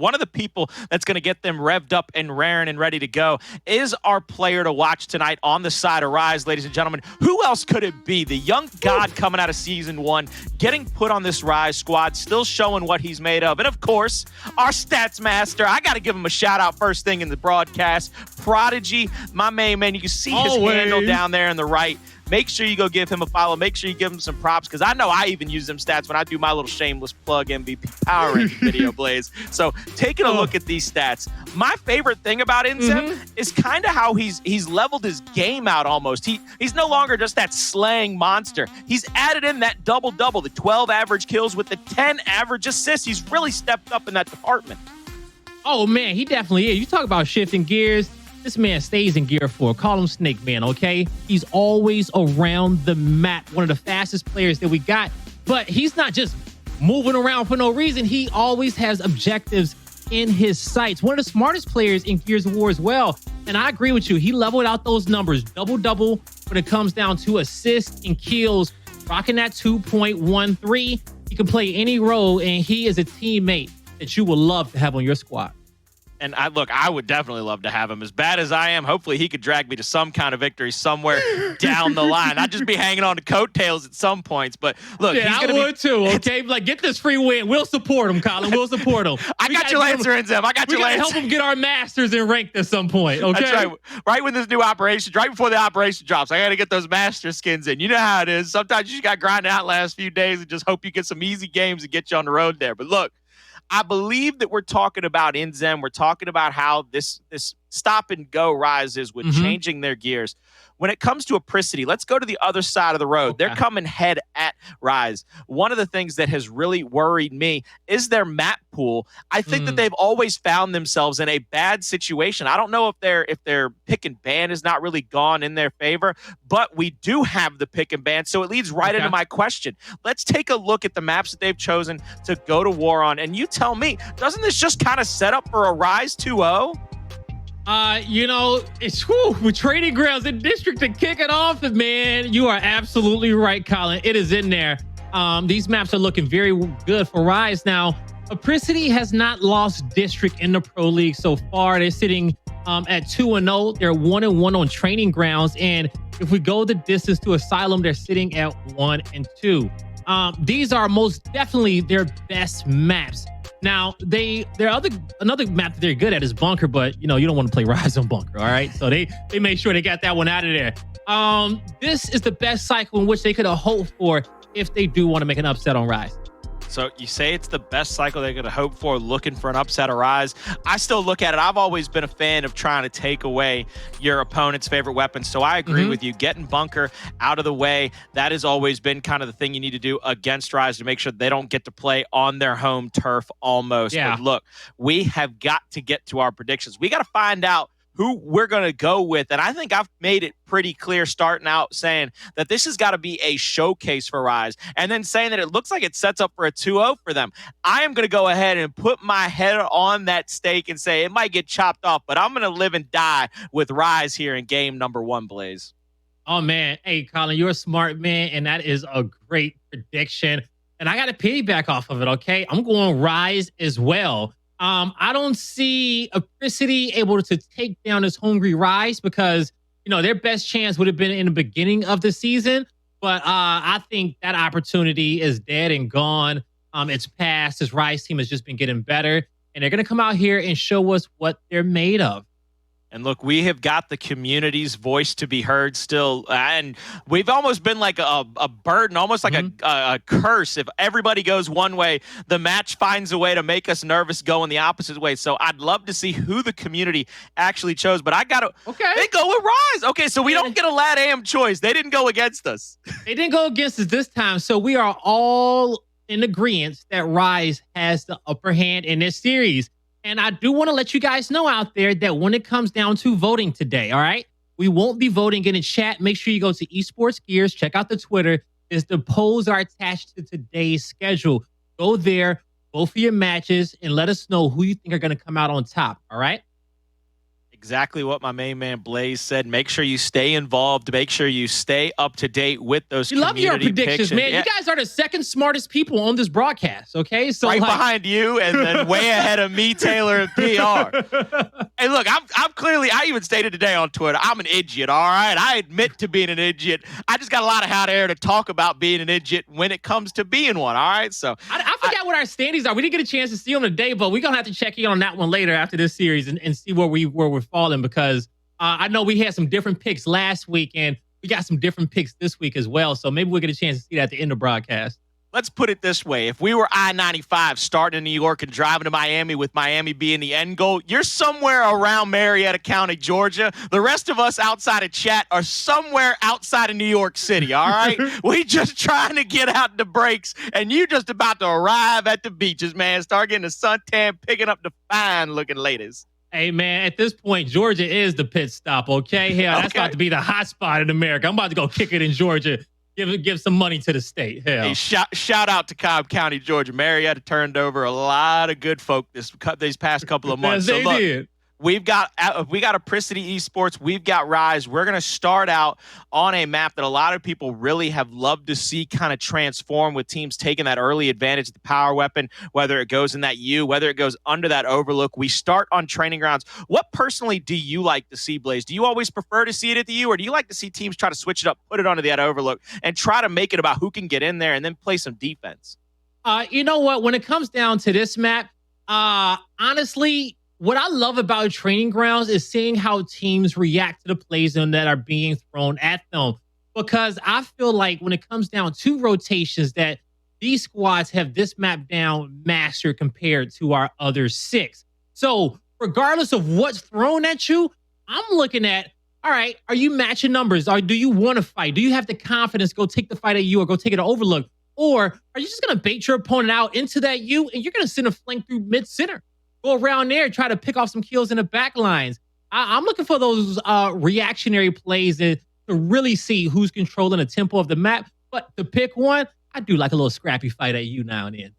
one of the people that's going to get them revved up and raring and ready to go is our player to watch tonight on the side of RushieZ, ladies and gentlemen. Who else could it be? The young god coming out of Season 1, getting put on this RushieZ squad, still showing what he's made of. And, of course, our stats master. I got to give him a shout-out first thing in the broadcast. Prodigy, my main man. You can see his handle down there on the right. Make sure you go give him a follow. Make sure you give him some props, because I know I even use them stats when I do my little shameless plug MVP power ranking video, Blaze. So taking a look at these stats, my favorite thing about INZEM is kind of how he's leveled his game out almost. He's no longer just that slaying monster. He's added in that double-double, the 12 average kills with the 10 average assists. He's really stepped up in that department. Oh, man, he definitely is. You talk about shifting gears. This man stays in gear 4. Call him Snake Man, okay? He's always around the map. One of the fastest players that we got. But he's not just moving around for no reason. He always has objectives in his sights. One of the smartest players in Gears of War as well. And I agree with you. He leveled out those numbers. Double-double when it comes down to assists and kills. Rocking that 2.13. He can play any role, and he is a teammate that you will love to have on your squad. And I would definitely love to have him. As bad as I am, hopefully he could drag me to some kind of victory somewhere down the line. I'd just be hanging on to coattails at some points. But look, yeah, he's I would too. Okay, like get this free win. We'll support him, Colin. We'll support him. I got your Lancer, INZEM. I got your Lancer. We gotta help him get our masters in ranked at some point. Okay, that's right. Right when this new operation, right before the operation drops, I got to get those master skins in. You know how it is. Sometimes you just got to grind out last few days and just hope you get some easy games and get you on the road there. But look, I believe that we're talking about INZEM. We're talking about how this stop and go rises with changing their gears. When it comes to Apricity, let's go to the other side of the road. Okay. They're coming head at RushieZ. One of the things that has really worried me is their map pool. I think that they've always found themselves in a bad situation. I don't know if their pick and ban is not really gone in their favor, but we do have the pick and ban, so it leads right into my question. Let's take a look at the maps that they've chosen to go to war on, and you tell me, doesn't this just kind of set up for a RushieZ 2-0? You know, it's with Trading Grounds in District to kick it off, man. You are absolutely right, Colin. It is in there. These maps are looking very good for RushieZ now. Apricity has not lost District in the Pro League so far. They're sitting at 2-0. They're 1-1 on Training Grounds, and if we go the distance to Asylum, they're sitting at 1-2. These are most definitely their best maps. Now, another map that they're good at is Bunker, but you don't want to play RushieZ on Bunker, all right? So they made sure they got that one out of there. This is the best cycle in which they could have hoped for if they do want to make an upset on RushieZ. So you say it's the best cycle they're going to hope for, looking for an upset of RushieZ. I still look at it. I've always been a fan of trying to take away your opponent's favorite weapons. So I agree with you. Getting Bunker out of the way, that has always been kind of the thing you need to do against RushieZ to make sure they don't get to play on their home turf almost. Yeah. But look, we have got to get to our predictions. We got to find out who we're going to go with. And I think I've made it pretty clear starting out saying that this has got to be a showcase for RushieZ, and then saying that it looks like it sets up for a 2-0 for them. I am going to go ahead and put my head on that stake and say it might get chopped off, but I'm going to live and die with RushieZ here in game number 1, Blaze. Oh, man. Hey, Colin, you're a smart man, and that is a great prediction. And I got to piggyback off of it, okay? I'm going RushieZ as well. I don't see Apricity able to take down this hungry RushieZ because, their best chance would have been in the beginning of the season. But I think that opportunity is dead and gone. It's past. This RushieZ team has just been getting better. And they're going to come out here and show us what they're made of. And look, we have got the community's voice to be heard still. And we've almost been like a burden, almost like a curse. If everybody goes one way, the match finds a way to make us nervous going the opposite way. So I'd love to see who the community actually chose. But I got to, they go with RushieZ. Okay, so we don't get a LATAM choice. They didn't go against us. They didn't go against us this time. So we are all in agreement that RushieZ has the upper hand in this series. And I do want to let you guys know out there that when it comes down to voting today, all right, we won't be voting in the chat. Make sure you go to Esports Gears, check out the Twitter. The polls are attached to today's schedule. Go there, vote for your matches, and let us know who you think are going to come out on top, all right? Exactly what my main man Blaze said. Make sure you stay involved. Make sure you stay up to date with those You love your predictions, picks. man. Yeah. You guys are the second smartest people on this broadcast, okay? So right behind you and then way ahead of me, Taylor, and PR. Hey, look, I'm clearly, I even stated today on Twitter, I'm an idiot, all right? I admit to being an idiot. I just got a lot of hot air to talk about being an idiot when it comes to being one, all right? So I forgot what our standings are. We didn't get a chance to see them today, but we're going to have to check in on that one later after this series and see where we're falling, because I know we had some different picks last week and we got some different picks this week as well. So maybe we'll get a chance to see that at the end of the broadcast. Let's put it this way. If we were I-95 starting in New York and driving to Miami with Miami being the end goal, you're somewhere around Marietta County, Georgia. The rest of us outside of chat are somewhere outside of New York City, all right? We just trying to get out the breaks, and you just about to arrive at the beaches, man. Start getting the suntan, picking up the fine-looking ladies. Hey, man, at this point, Georgia is the pit stop, okay? Hell, that's about to be the hot spot in America. I'm about to go kick it in Georgia. Give some money to the state. Hell. Hey, shout out to Cobb County, Georgia. Marietta turned over a lot of good folk these past couple of months. Yes, so look, did. we got Apricity Esports. We've got RushieZ. We're going to start out on a map that a lot of people really have loved to see kind of transform, with teams taking that early advantage of the power weapon, whether it goes in that U, whether it goes under that overlook. We start on training grounds. What personally do you like to see, Blaze? Do you always prefer to see it at the U, or do you like to see teams try to switch it up, put it onto that overlook, and try to make it about who can get in there and then play some defense? You know what? When it comes down to this map, honestly, what I love about training grounds is seeing how teams react to the plays that are being thrown at them. Because I feel like when it comes down to rotations, that these squads have this map down mastered compared to our other 6. So regardless of what's thrown at you, I'm looking at, all right, are you matching numbers? Or do you want to fight? Do you have the confidence to go take the fight at you or go take it to overlook? Or are you just going to bait your opponent out into that U and you're going to send a flank through mid-center? Go around there, try to pick off some kills in the back lines. I'm looking for those reactionary plays to really see who's controlling the tempo of the map. But to pick one, I do like a little scrappy fight at you now and then.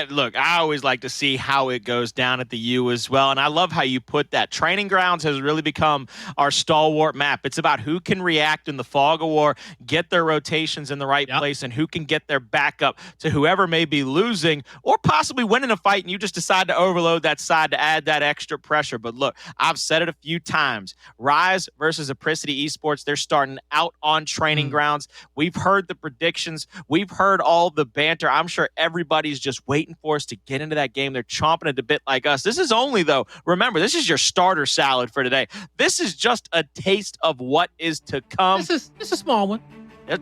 Look, I always like to see how it goes down at the U as well, and I love how you put that. Training grounds has really become our stalwart map. It's about who can react in the fog of war, get their rotations in the right place, and who can get their backup to whoever may be losing or possibly winning a fight, and you just decide to overload that side to add that extra pressure. But look, I've said it a few times. RushieZ versus Apricity Esports, they're starting out on training grounds. We've heard the predictions. We've heard all the banter. I'm sure everybody's just waiting for us to get into that game. They're chomping at a bit like us. This is only, though, remember, this is your starter salad for today. This is just a taste of what is to come. This is a small one.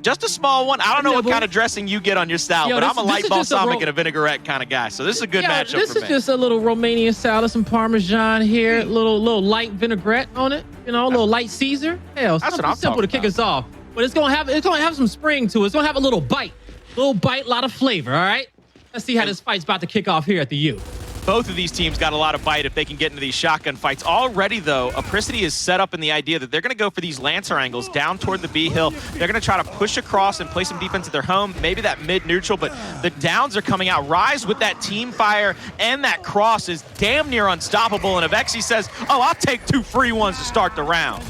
Just a small one. I don't know what kind of dressing you get on your salad, but I'm a light balsamic and a vinaigrette kind of guy, so this is a good matchup for me. This is just a little Romanian salad, some Parmesan here, little light vinaigrette on it, you know, a little light Caesar. Hell, something simple to kick us off. But it's gonna have some spring to it. It's gonna have a little bite, a lot of flavor. All right. Let's see how this fight's about to kick off here at the U. Both of these teams got a lot of bite if they can get into these shotgun fights. Already, though, Apricity is set up in the idea that they're going to go for these Lancer angles down toward the B hill. They're going to try to push across and play some defense at their home, maybe that mid-neutral, but the downs are coming out. RushieZ with that team fire and that cross is damn near unstoppable, and Avexys says, oh, I'll take 2 free ones to start the round.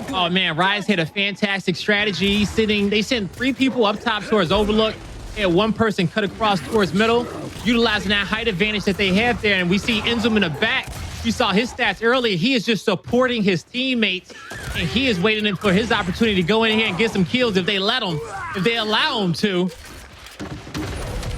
Oh, man, RushieZ had a fantastic strategy. They sent 3 people up top towards overlook. And 1 person cut across towards middle, utilizing that height advantage that they have there. And we see INZEM in the back. You saw his stats earlier. He is just supporting his teammates, and he is waiting for his opportunity to go in here and get some kills if they allow him to.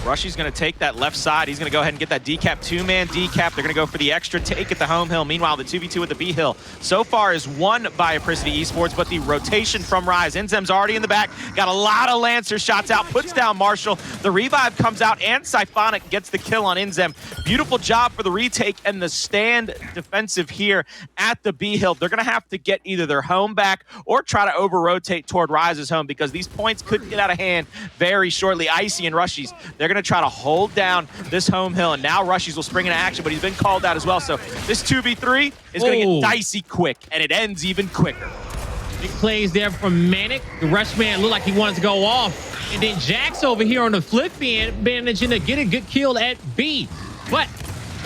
RushieZ going to take that left side. He's going to go ahead and get that decap, 2-man decap. They're going to go for the extra take at the home hill. Meanwhile, the 2v2 at the B hill so far is won by Apricity Esports, but the rotation from RushieZ. INZEM's already in the back. Got a lot of Lancer shots out. Puts down Marshall. The revive comes out, and Siphonic gets the kill on INZEM. Beautiful job for the retake and the stand defensive here at the B hill. They're going to have to get either their home back or try to over-rotate toward RushieZ's home, because these points could get out of hand very shortly. Icy and RushieZ, they're going to try to hold down this home hill, and now RushieZ will spring into action, but he's been called out as well. So this 2v3 is going to get dicey quick, and it ends even quicker. Big plays there from ManiiK. The rush man looked like he wanted to go off, and then Jax over here on the flip end managing to get a good kill at B. But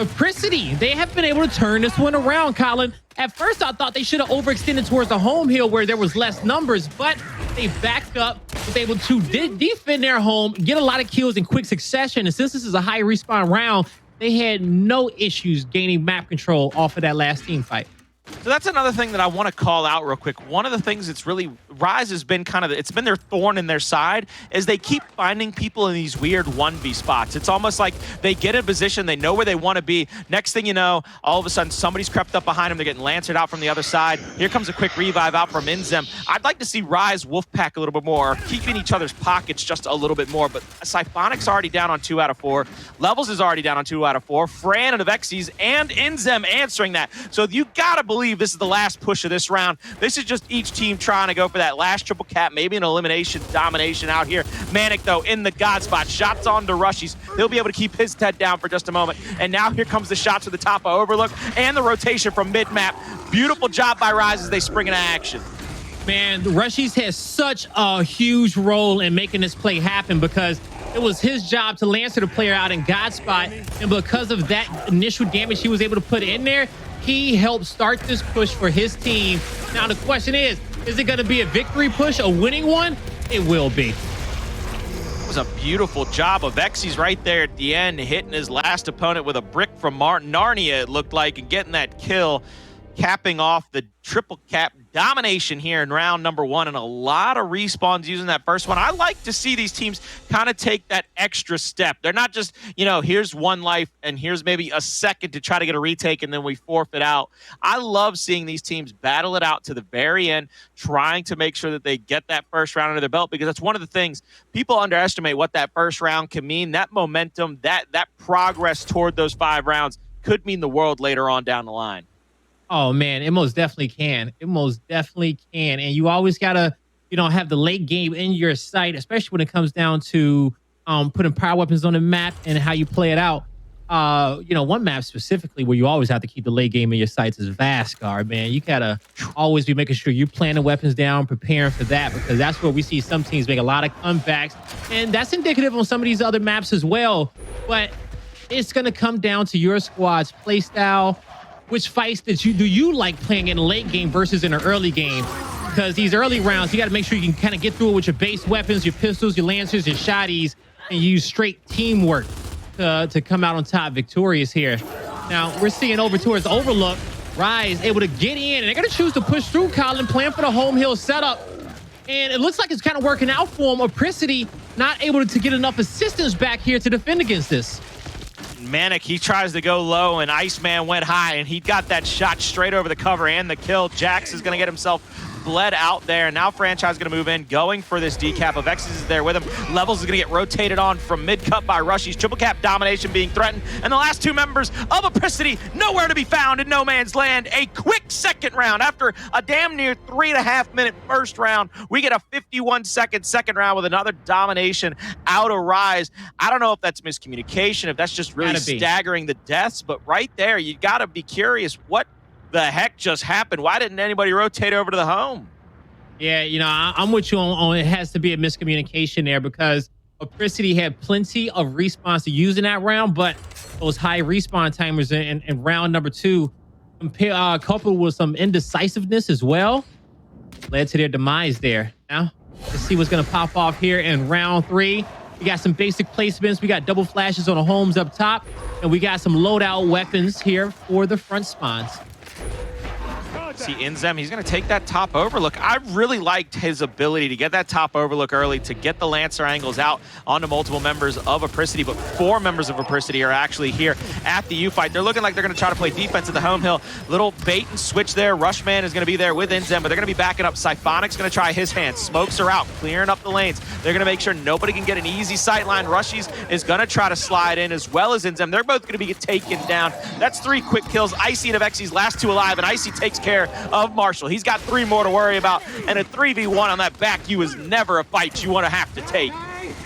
Apricity, they have been able to turn this one around, Colin. At first, I thought they should have overextended towards the home hill where there was less numbers, but they backed up, was able to defend their home, get a lot of kills in quick succession. And since this is a high respawn round, they had no issues gaining map control off of that last team fight. So that's another thing that I want to call out real quick. One of the things that's really, RushieZ has been kind of, it's been their thorn in their side, is they keep finding people in these weird 1v spots. It's almost like they get in position, they know where they want to be. Next thing you know, all of a sudden somebody's crept up behind them, they're getting lancered out from the other side. Here comes a quick revive out from INZEM. I'd like to see RushieZ Wolfpack a little bit more, keeping each other's pockets just a little bit more, but Siphonic's already down on 2 out of 4. Levels is already down on 2 out of 4. Fran and Avexys and INZEM answering that. So you gotta believe this is the last push of this round. This is just each team trying to go for that last triple cap, maybe an elimination domination out here. ManiiK, though, in the God spot. Shots on to RushieZ. He'll be able to keep his head down for just a moment. And now here comes the shots to the top of Overlook and the rotation from mid-map. Beautiful job by RushieZ as they spring into action. Man, RushieZ has such a huge role in making this play happen because it was his job to lancer the player out in God spot. And because of that initial damage he was able to put in there, he helped start this push for his team. Now the question is it going to be a victory push, a winning one? It will be. It was a beautiful job of Avexys right there at the end, hitting his last opponent with a brick from Narnia, it looked like, and getting that kill, capping off the triple cap domination here in round number 1, and a lot of respawns using that first one. I like to see these teams kind of take that extra step. They're not just, you know, here's 1 life and here's maybe a second to try to get a retake and then we forfeit out. I love seeing these teams battle it out to the very end, trying to make sure that they get that first round under their belt, because that's one of the things people underestimate what that first round can mean. That momentum, that progress toward those 5 rounds could mean the world later on down the line. Oh man, it most definitely can. It most definitely can. And you always gotta, you know, have the late game in your sight, especially when it comes down to putting power weapons on the map and how you play it out. You know, one map specifically where you always have to keep the late game in your sights is Vasgar, man. You gotta always be making sure you planting weapons down, preparing for that, because that's where we see some teams make a lot of comebacks. And that's indicative on some of these other maps as well. But it's gonna come down to your squad's play style. Which fights do you like playing in the late game versus in the early game? Because these early rounds, you got to make sure you can kind of get through it with your base weapons, your pistols, your lancers, your shotties, and use straight teamwork to come out on top victorious here. Now, we're seeing over towards Overlook. RushieZ able to get in, and they're going to choose to push through, Colin, plan for the home hill setup. And it looks like it's kind of working out for him. Apricity not able to get enough assistance back here to defend against this. ManiiK, he tries to go low, and Iceman went high, and he got that shot straight over the cover and the kill. Jax is going to get himself bled out there, and now FraNChiS is going to move in, going for this decap. Avexys is there with him. Levels is going to get rotated on from mid-cut by RushieZ. Triple cap domination being threatened, and the last 2 members of Apricity nowhere to be found in no man's land. A quick second round. After a damn near 3.5-minute first round, we get a 51-second second round with another domination out of RushieZ. I don't know if that's miscommunication, if that's just really staggering the deaths, but right there, you got to be curious, what the heck just happened? Why didn't anybody rotate over to the home? Yeah, you know, I'm with you on it has to be a miscommunication there, because Apricity had plenty of respawns to use in that round, but those high respawn timers in round number 2, coupled with some indecisiveness as well, led to their demise there. Now, let's see what's going to pop off here in round 3. We got some basic placements. We got double flashes on the homes up top, and we got some loadout weapons here for the front spawns. See INZEM, he's going to take that top overlook. I really liked his ability to get that top overlook early, to get the Lancer angles out onto multiple members of Apricity, but 4 members of Apricity are actually here at the U-Fight. They're looking like they're going to try to play defense at the home hill. Little bait and switch there. Rushman is going to be there with INZEM, but they're going to be backing up. Siphonic's going to try his hand. Smokes are out, clearing up the lanes. They're going to make sure nobody can get an easy sight line. RushieZ is going to try to slide in, as well as INZEM. They're both going to be taken down. That's 3 quick kills. Icy and Avexys last 2 alive, and Icy takes care of Marshall. He's got 3 more to worry about, and a 3v1 on that back you is never a fight you want to have to take.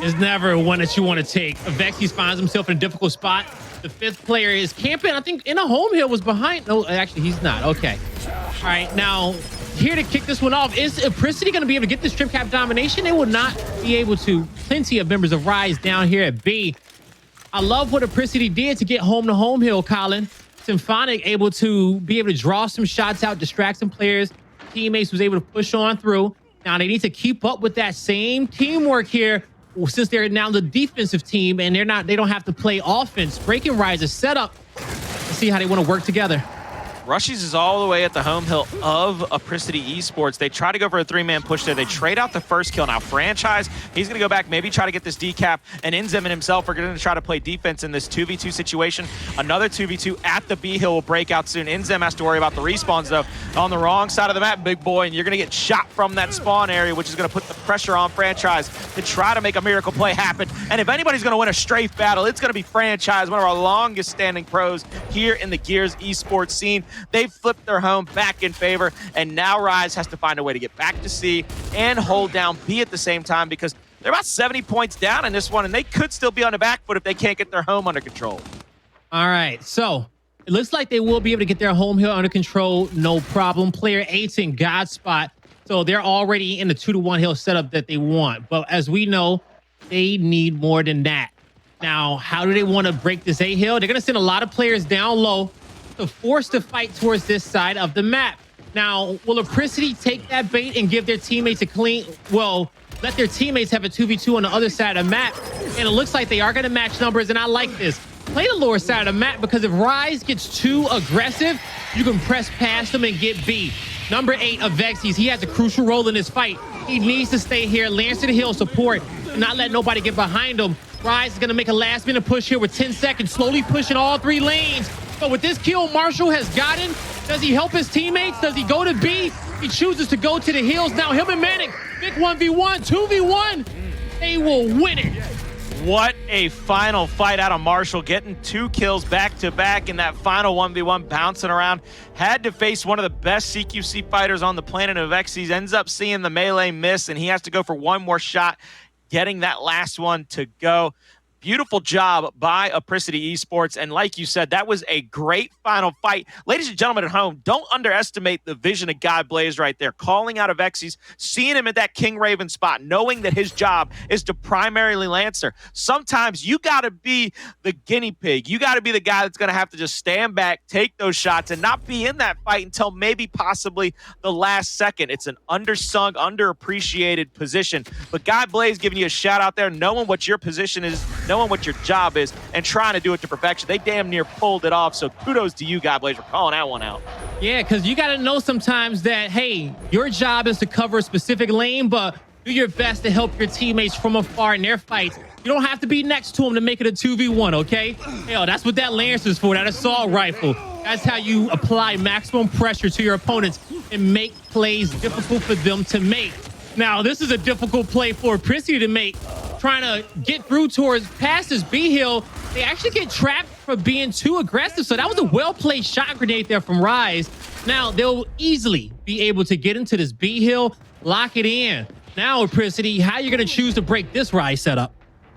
It's never one that you want to take. Avexys finds himself in a difficult spot. The 5th player is camping. I think in a home hill was behind. No, actually, he's not. Okay. All right, now here to kick this one off. Is Apricity going to be able to get this trip cap domination? They will not be able to. Plenty of members of RushieZ down here at B. I love what Apricity did to get home to home hill, Colin. Siphonic able to draw some shots out, distract some players. Teammates was able to push on through. Now they need to keep up with that same teamwork here, since they're now the defensive team and they don't have to play offense. Breaking RushieZ set up. Let's see how they want to work together. RushieZ is all the way at the home hill of Apricity Esports. They try to go for a 3-man push there. They trade out the first kill. Now, FraNChiS, he's going to go back, maybe try to get this decap, and INZEM and himself are going to try to play defense in this 2v2 situation. Another 2v2 at the B hill will break out soon. INZEM has to worry about the respawns, though. On the wrong side of the map, big boy, and you're going to get shot from that spawn area, which is going to put the pressure on FraNChiS to try to make a miracle play happen. And if anybody's going to win a strafe battle, it's going to be FraNChiS, one of our longest standing pros here in the Gears esports scene. They've flipped their home back in favor, and now RushieZ has to find a way to get back to C and hold down B at the same time, because they're about 70 points down in this one, and they could still be on the back foot if they can't get their home under control. All right, so it looks like they will be able to get their home hill under control, no problem. Player 8's in God spot, so they're already in the 2-to-1 hill setup that they want. But as we know, they need more than that. Now, how do they want to break this A hill? They're going to send a lot of players down low to force the fight towards this side of the map. Now, will Apricity take that bait and give their teammates let their teammates have a 2v2 on the other side of the map? And it looks like they are going to match numbers, and I like this. Play the lower side of the map, because if RushieZ gets too aggressive, you can press past them and get B. Number 8, Avexys, he has a crucial role in this fight. He needs to stay here, Lance to the hill support, and not let nobody get behind him. RushieZ is going to make a last-minute push here with 10 seconds, slowly pushing all 3 lanes. But with this kill Marshall has gotten, does he help his teammates? Does he go to B? He chooses to go to the hills. Now him and ManiiK, big 1v1, 2v1. They will win it. What a final fight out of Marshall, getting 2 kills back-to-back in that final 1v1, bouncing around. Had to face one of the best CQC fighters on the planet, Avexys. Ends up seeing the melee miss, and he has to go for one more shot, getting that last one to go. Beautiful job by Apricity Esports, and like you said, that was a great final fight. Ladies and gentlemen at home, don't underestimate the vision of Godblaze right there, calling out Avexys, seeing him at that King Raven spot, knowing that his job is to primarily Lancer. Sometimes you got to be the guinea pig. You got to be the guy that's going to have to just stand back, take those shots, and not be in that fight until maybe possibly the last second. It's an undersung, underappreciated position, but Godblaze giving you a shout out there, knowing what your position is, knowing what your job is, and trying to do it to perfection. They damn near pulled it off, so kudos to you, Godblaze, for calling that one out. Yeah, because you got to know sometimes that, hey, your job is to cover a specific lane, but do your best to help your teammates from afar in their fights. You don't have to be next to them to make it a 2v1, okay? Hell, that's what that Lancer's for, that assault rifle. That's how you apply maximum pressure to your opponents and make plays difficult for them to make. Now, this is a difficult play for Apricity to make, trying to get through past this B hill. They actually get trapped for being too aggressive. So that was a well-played shot grenade there from RushieZ. Now they'll easily be able to get into this B hill, lock it in. Now, Apricity, how are you going to choose to break this RushieZ setup?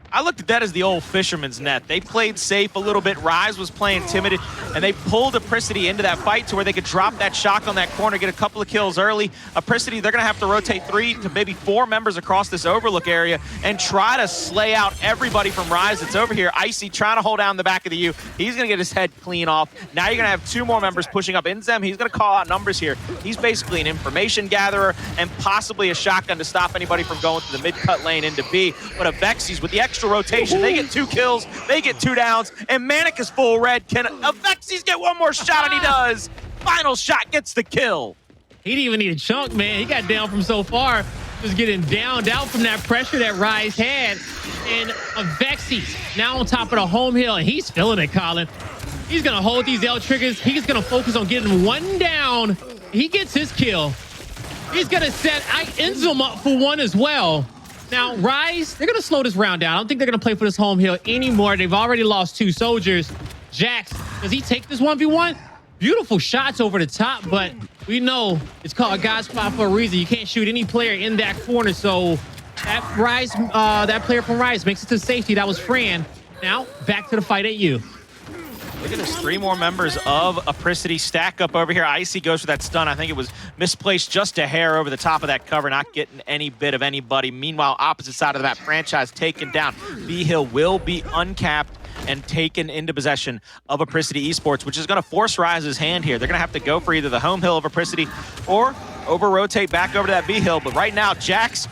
I looked at that as the old fisherman's net. They played safe a little bit. RushieZ was playing timid, and they pulled Apricity into that fight to where they could drop that shock on that corner, get a couple of kills early. Apricity, they're going to have to rotate 3 to maybe 4 members across this overlook area and try to slay out everybody from RushieZ that's over here. Icy trying to hold down the back of the U. He's going to get his head clean off. Now you're going to have 2 more members pushing up. INZEM, he's going to call out numbers here. He's basically an information gatherer and possibly a shotgun to stop anybody from going to the mid-cut lane into B. But Avexys with the extra rotation, they get 2 kills, they get 2 downs, and ManiiK is full red. Can Avexys get one more shot? And he does. Final shot gets the kill. He didn't even need a chunk, man. He got down from so far. Just getting down from that pressure that RushieZ had. And Avexys now on top of the home hill, and he's feeling it, Colin. He's going to hold these L triggers. He's going to focus on getting 1 down. He gets his kill. He's going to set INZEM up for 1 as well. Now, RushieZ, they're going to slow this round down. I don't think they're going to play for this home hill anymore. They've already lost 2 soldiers. Jax, does he take this 1v1? Beautiful shots over the top, but we know it's called God spot for a reason. You can't shoot any player in that corner, so that RushieZ, that player from RushieZ makes it to safety. That was Fran. Now, back to the fight at you. Look at this, 3 more members of Apricity stack up over here. Icy goes for that stun. I think it was misplaced just a hair over the top of that cover, not getting any bit of anybody. Meanwhile, opposite side of the map, FraNChiS taken down. B Hill will be uncapped and taken into possession of Apricity Esports, which is going to force RushieZ's hand here. They're going to have to go for either the home hill of Apricity or over-rotate back over to that B hill. But right now, Jax,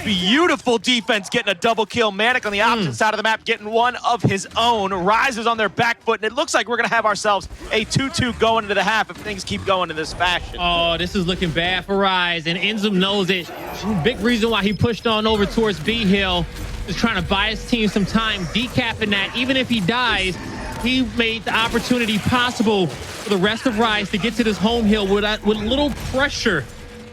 beautiful defense, getting a double kill. ManiiK on the opposite side of the map, getting one of his own. RushieZ is on their back foot, and it looks like we're going to have ourselves a 2-2 going into the half if things keep going in this fashion. Oh, this is looking bad for RushieZ, and INZEM knows it. Big reason why he pushed on over towards B hill is trying to buy his team some time, decapping that. Even if he dies, he made the opportunity possible for the rest of RushieZ to get to this home hill with little pressure.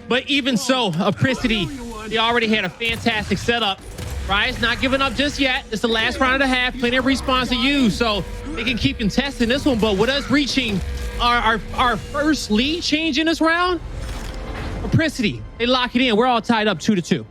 But even so, Apricity, they already had a fantastic setup. RushieZ not giving up just yet. It's the last round of the half. Plenty of respawns to use, so they can keep contesting this one. But with us reaching our first lead change in this round, Apricity, they lock it in. We're all tied up 2-2.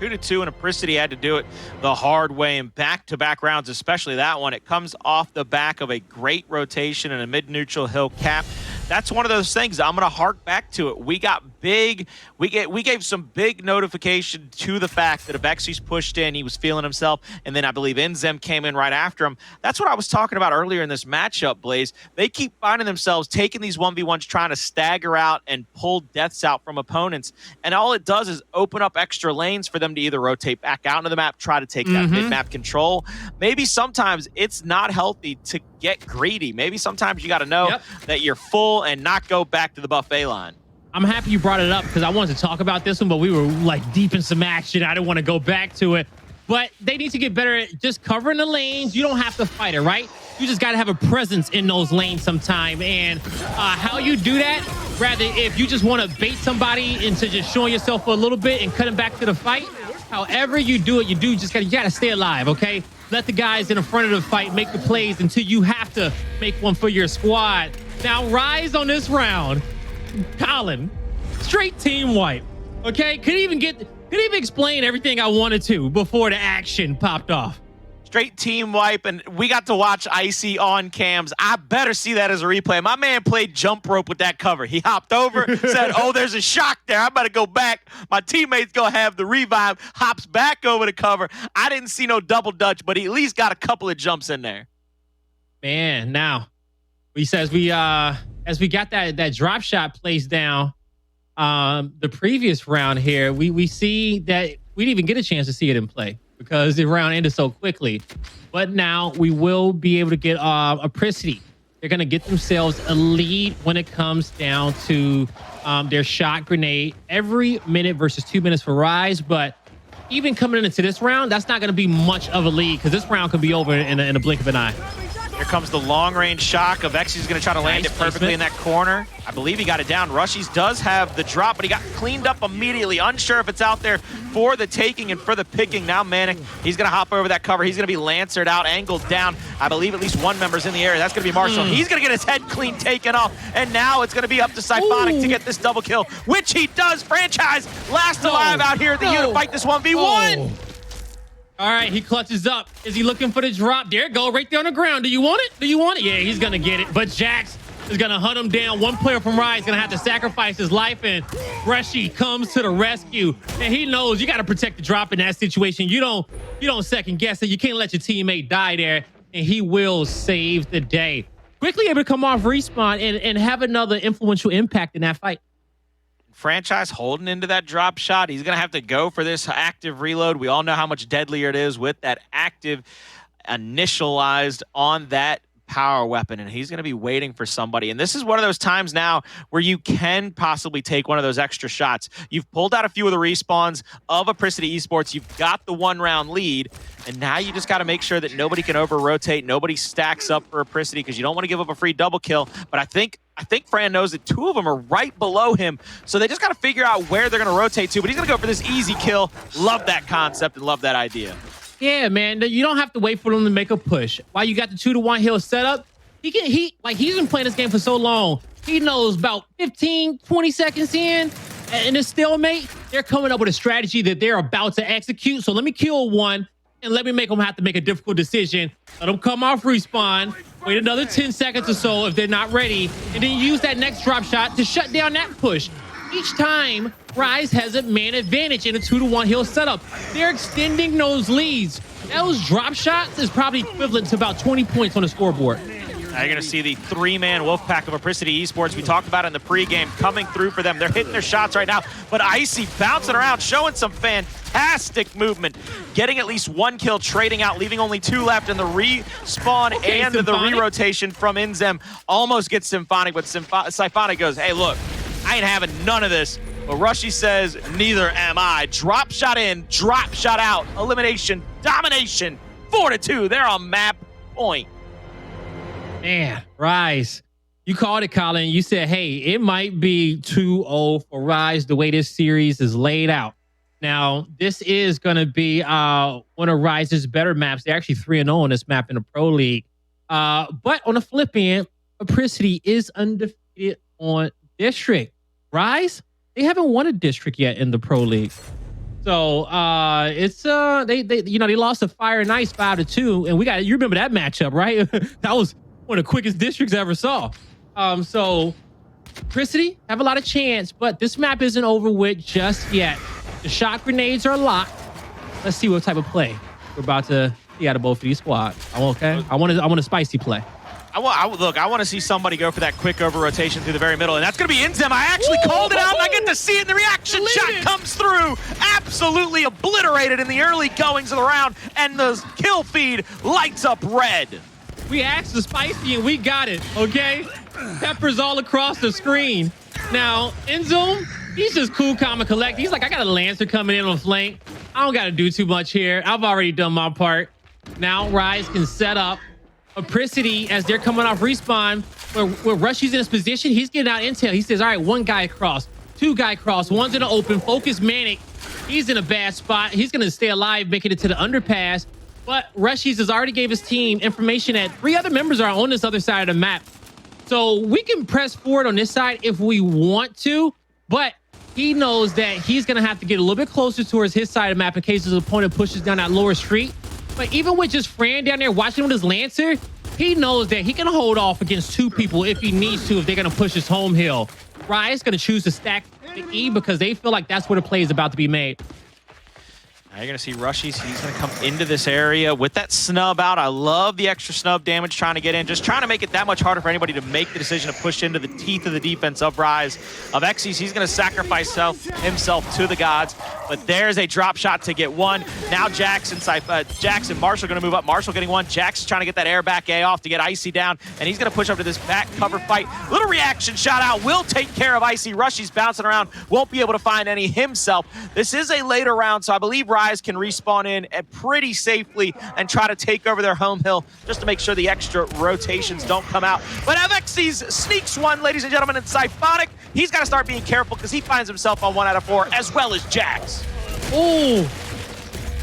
2-2, and Apricity had to do it the hard way in back-to-back rounds, especially that one. It comes off the back of a great rotation and a mid-neutral hill cap. That's one of those things. I'm going to hark back to it. We got big. We gave some big notification to the fact that Avexys pushed in. He was feeling himself, and then I believe INZEM came in right after him. That's what I was talking about earlier in this matchup, Blaze. They keep finding themselves taking these 1v1s, trying to stagger out and pull deaths out from opponents, and all it does is open up extra lanes for them to either rotate back out into the map, try to take that mid-map control. Maybe sometimes it's not healthy to get greedy. Maybe sometimes you got to know that you're full and not go back to the buffet line. I'm happy you brought it up because I wanted to talk about this one, but we were like deep in some action. I didn't want to go back to it, but they need to get better at just covering the lanes. You don't have to fight it, right? You just got to have a presence in those lanes sometime. And how you do that, rather if you just want to bait somebody into just showing yourself a little bit and cutting back to the fight, however you do it, you got to stay alive, okay? Let the guys in the front of the fight make the plays until you have to make one for your squad. Now, RushieZ on this round, Colin, straight team wipe. Okay, couldn't even explain everything I wanted to before the action popped off. Straight team wipe, and we got to watch Icy on cams. I better see that as a replay. My man played jump rope with that cover. He hopped over, said, oh, there's a shock there. I better go back. My teammate's going to have the revive, hops back over the cover. I didn't see no double dutch, but he at least got a couple of jumps in there. Man, now, as we got that drop shot placed down, the previous round here, we see that we didn't even get a chance to see it in play because the round ended so quickly. But now we will be able to get Apricity. They're going to get themselves a lead when it comes down to their shot grenade. Every minute versus 2 minutes for RushieZ, but even coming into this round, that's not going to be much of a lead because this round could be over in a blink of an eye. Here comes the long-range shock. Avexys is going to try to land it perfectly in that corner. I believe he got it down. RushieZ does have the drop, but he got cleaned up immediately. Unsure if it's out there for the taking and for the picking. Now ManiiK, he's going to hop over that cover. He's going to be lancered out, angled down. I believe at least one member's in the area. That's going to be Marshall. He's going to get his head clean taken off, and now it's going to be up to Siphonic to get this double kill, which he does. FraNChiS last alive out here at the U to fight this 1v1. All right, he clutches up. Is he looking for the drop? There it go, right there on the ground. Do you want it? Do you want it? Yeah, he's gonna get it. But Jax is gonna hunt him down. One player from RushieZ is gonna have to sacrifice his life, and Rushie comes to the rescue. And he knows you gotta protect the drop in that situation. You don't second guess it. You can't let your teammate die there, and he will save the day. Quickly able to come off respawn and have another influential impact in that fight. FraNChiS holding into that drop shot. He's going to have to go for this active reload. We all know how much deadlier it is with that active initialized on that power weapon, and he's going to be waiting for somebody. And this is one of those times now where you can possibly take one of those extra shots. You've pulled out a few of the respawns of Apricity Esports. You've got the 1-round lead, and now you just got to make sure that nobody can over-rotate. Nobody stacks up for Apricity because you don't want to give up a free double kill. But I think Fran knows that 2 of them are right below him, so they just got to figure out where they're going to rotate to. But he's going to go for this easy kill. Love that concept and love that idea. Yeah, man, you don't have to wait for them to make a push. While you got the 2-to-1 hill set up, he's been playing this game for so long. He knows about 15, 20 seconds in this stalemate, they're coming up with a strategy that they're about to execute. So let me kill one and let me make them have to make a difficult decision. Let them come off respawn, wait another 10 seconds or so if they're not ready, and then use that next drop shot to shut down that push. Each time, RushieZ has a man advantage in a 2-to-1 hill setup. They're extending those leads. those drop shots is probably equivalent to about 20 points on the scoreboard. Now you're going to see the three-man Wolfpack of Apricity Esports. We talked about it in the pregame coming through for them. They're hitting their shots right now, but Icy bouncing around, showing some fantastic movement, getting at least one kill, trading out, leaving only 2 left, and the respawn and the re-rotation from INZEM almost gets Siphonic, but Siphonic goes, hey, look, I ain't having none of this. But RushieZ says, neither am I. Drop shot in, drop shot out, elimination, domination, 4-2. They're on map point. Man, RushieZ, you called it, Colin. You said, hey, it might be 2-0 for RushieZ the way this series is laid out. Now, this is going to be one of RushieZ's better maps. They're actually 3-0 on this map in the Pro League. But on the flip end, Apricity is undefeated on District. RushieZ, they haven't won a District yet in the Pro League. So it's they lost to Fire and Ice 5-2, and you remember that matchup, right? That was one of the quickest districts I ever saw. So Apricity have a lot of chance, but this map isn't over with just yet. The shot grenades are locked. Let's see what type of play we're about to see out of both of these squads. Okay, I want a spicy play. I want to see somebody go for that quick over rotation through the very middle, and that's going to be INZEM. I actually called it out, and I get to see it. The reaction shot comes through, absolutely obliterated in the early goings of the round, and the kill feed lights up red. We asked the spicy, and we got it, okay? Peppers all across the screen. Now, INZEM, he's just cool, calm, and collect. He's like, I got a Lancer coming in on flank. I don't got to do too much here. I've already done my part. Now, RushieZ can set up. Apricity, as they're coming off respawn, where RushieZ in his position, he's getting out intel. He says, all right, 1 guy across, 2 guy across, 1's in the open. Focus ManiiK. He's in a bad spot. He's going to stay alive, making it to the underpass. But RushieZ has already gave his team information that 3 other members are on this other side of the map. So we can press forward on this side if we want to, but he knows that he's going to have to get a little bit closer towards his side of the map in case his opponent pushes down that lower street. But even with just Fran down there watching with his Lancer, he knows that he can hold off against 2 people if he needs to, if they're going to push his home hill. RushieZ going to choose to stack the E because they feel like that's where the play is about to be made. Now you're going to see RushieZ. He's going to come into this area with that snub out. I love the extra snub damage trying to get in. Just trying to make it that much harder for anybody to make the decision to push into the teeth of the defense of RushieZ. Avexys, he's going to sacrifice himself to the gods. But there's a drop shot to get 1. Now Jackson, Marshall going to move up. Marshall getting 1. Jackson's trying to get that air back A off to get Icy down. And he's going to push up to this back cover fight. Little reaction shot out. Will take care of Icy. RushieZ bouncing around. Won't be able to find any himself. This is a later round, so I believe RushieZ can respawn in pretty safely and try to take over their home hill just to make sure the extra rotations don't come out. But Avexys sneaks 1, ladies and gentlemen, and Siphonic, he's got to start being careful because he finds himself on 1 out of 4, as well as Jax. Oh,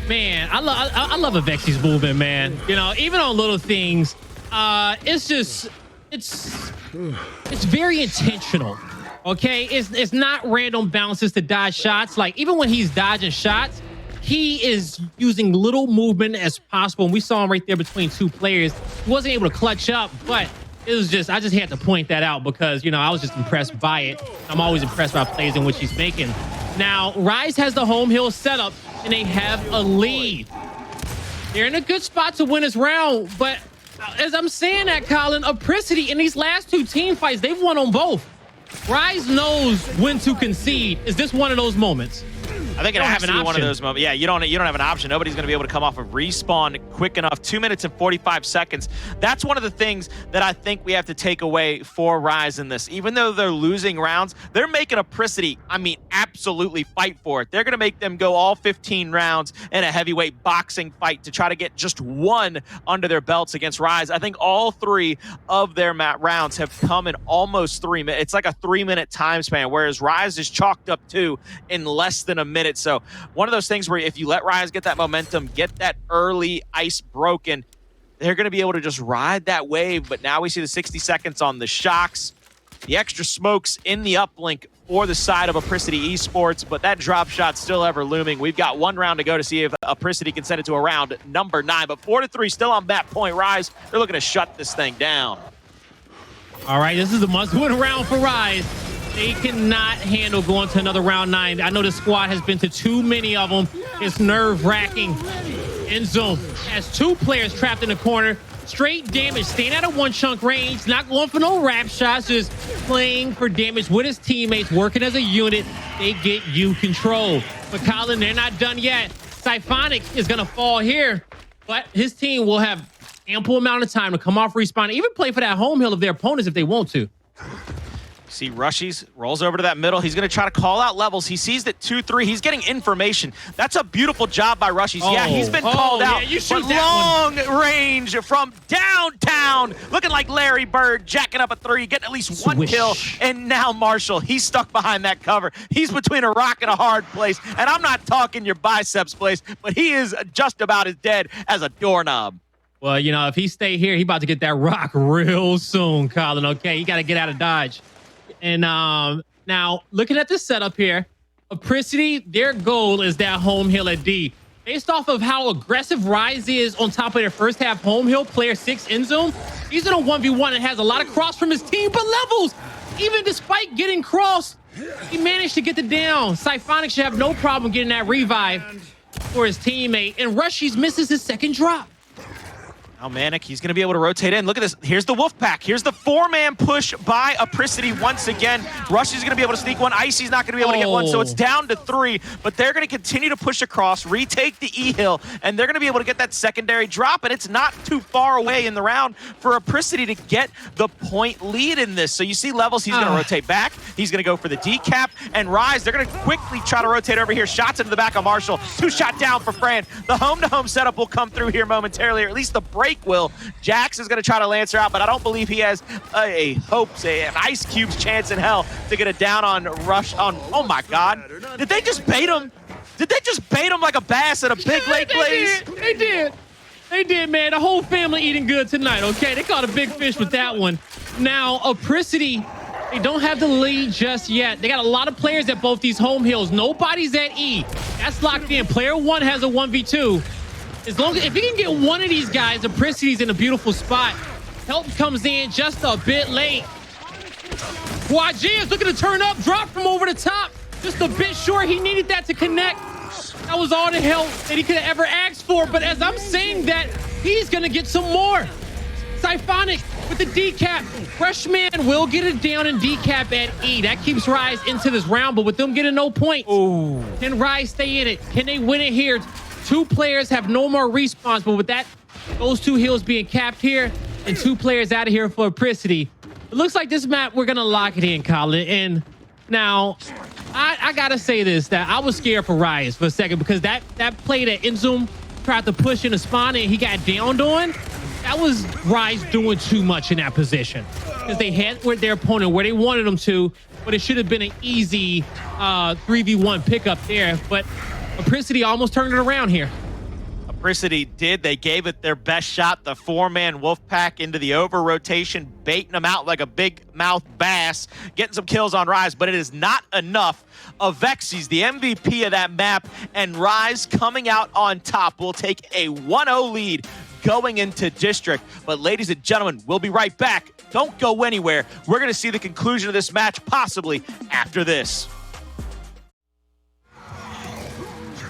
man, I love Avexys movement, man. You know, even on little things, it's very intentional. Okay, it's not random bounces to dodge shots. Like, even when he's dodging shots, he is using little movement as possible. And we saw him right there between 2 players. He wasn't able to clutch up, but it was just, I just had to point that out because, you know, I was just impressed by it. I'm always impressed by plays in which he's making. Now, RushieZ has the home hill set up, and they have a lead. They're in a good spot to win this round, but as I'm saying that, Colin, Apricity in these last 2 team fights, they've won on both. RushieZ knows when to concede. Is this one of those moments? I think it has to be one of those moments. Yeah, you don't have an option. Nobody's going to be able to come off of respawn quick enough. 2 minutes and 45 seconds. That's one of the things that I think we have to take away for RushieZ in this. Even though they're losing rounds, they're making Apricity, I mean, absolutely fight for it. They're going to make them go all 15 rounds in a heavyweight boxing fight to try to get just 1 under their belts against RushieZ. I think all 3 of their rounds have come in almost 3 minutes. It's like a 3-minute time span, whereas RushieZ is chalked up 2 in less than a minute. So one of those things where if you let RushieZ get that momentum, get that early ice broken, they're going to be able to just ride that wave. But now we see the 60 seconds on the shocks, the extra smokes in the uplink for the side of Apricity Esports, but that drop shot still ever looming. We've got 1 round to go to see if Apricity can send it to a round number 9, but 4-3 still on that point. RushieZ, they're looking to shut this thing down. All right, this is a must-win round for RushieZ. They cannot handle going to another round 9. I know the squad has been to too many of them. It's nerve-wracking. INZEM has 2 players trapped in the corner. Straight damage, staying at a 1-chunk range, not going for no wrap shots, just playing for damage with his teammates, working as a unit. They get you control. But Colin, they're not done yet. Siphonic is going to fall here, but his team will have ample amount of time to come off respawn, even play for that home hill of their opponents if they want to. See RushieZ rolls over to that middle. He's going to try to call out levels. He sees that 2-3. He's getting information. That's a beautiful job by RushieZ. Yeah, he's been called out. You shoot but that long range from downtown. Looking like Larry Bird, jacking up a 3, getting at least 1 kill. And now Marshall, he's stuck behind that cover. He's between a rock and a hard place. And I'm not talking your biceps place, but he is just about as dead as a doorknob. Well, you know, if he stay here, he about to get that rock real soon, Colin, okay? He got to get out of Dodge. And now, looking at the setup here, Apricity, their goal is that home hill at D. Based off of how aggressive RushieZ is on top of their first half home hill, player 6 INZEM, he's in a 1v1 and has a lot of cross from his team, but levels, even despite getting crossed, he managed to get the down. Siphonic should have no problem getting that revive for his teammate, and RushieZ misses his second drop. Now ManiiK, he's going to be able to rotate in. Look at this. Here's the Wolfpack. Here's the 4-man push by Apricity once again. RushieZ going to be able to sneak one. Icy's not going to be able to get one, so it's down to 3. But they're going to continue to push across, retake the E-Hill, and they're going to be able to get that secondary drop, and it's not too far away in the round for Apricity to get the point lead in this. So you see levels, he's going to rotate back. He's going to go for the decap, and RushieZ, they're going to quickly try to rotate over here. Shots into the back of Marshall. 2-shot down for Fran. The home-to-home setup will come through here momentarily, or at least the break will. Jax is going to try to lance her out, but I don't believe he has an Ice Cube's chance in hell to get it down on Rush. Oh my God. Did they just bait him? Did they just bait him like a bass at a big lake blaze? They did, man. The whole family eating good tonight, okay? They caught a big fish with that one. Now, Apricity, they don't have the lead just yet. They got a lot of players at both these home hills. Nobody's at E. That's locked in. Player 1 has a 1v2. As long as if he can get one of these guys, Apricity's in a beautiful spot. Help comes in just a bit late. FraNChiS looking to turn up, drop from over the top. Just a bit short. He needed that to connect. That was all the help that he could have ever asked for. But as I'm saying that, he's gonna get some more. Siphonic with the decap. Freshman will get it down in decap at E. That keeps RushieZ into this round, but with them getting no points, can RushieZ stay in it? Can they win it here? 2 players have no more respawns, but with that, those 2 hills being capped here and 2 players out of here for Apricity, it looks like this map, we're going to lock it in, Colin. And now, I got to say this, that I was scared for RushieZ for a second because that play that INZEM tried to push in the spawn and he got downed on, that was RushieZ doing too much in that position because they had with their opponent where they wanted them to, but it should have been an easy 3v1 pickup there. But Apricity almost turned it around here. Apricity did. They gave it their best shot. The 4-man Wolfpack into the over rotation, baiting them out like a big mouth bass, getting some kills on RushieZ, but it is not enough. Avexys, the MVP of that map, and RushieZ coming out on top will take a 1-0 lead going into District. But ladies and gentlemen, we'll be right back. Don't go anywhere. We're going to see the conclusion of this match possibly after this.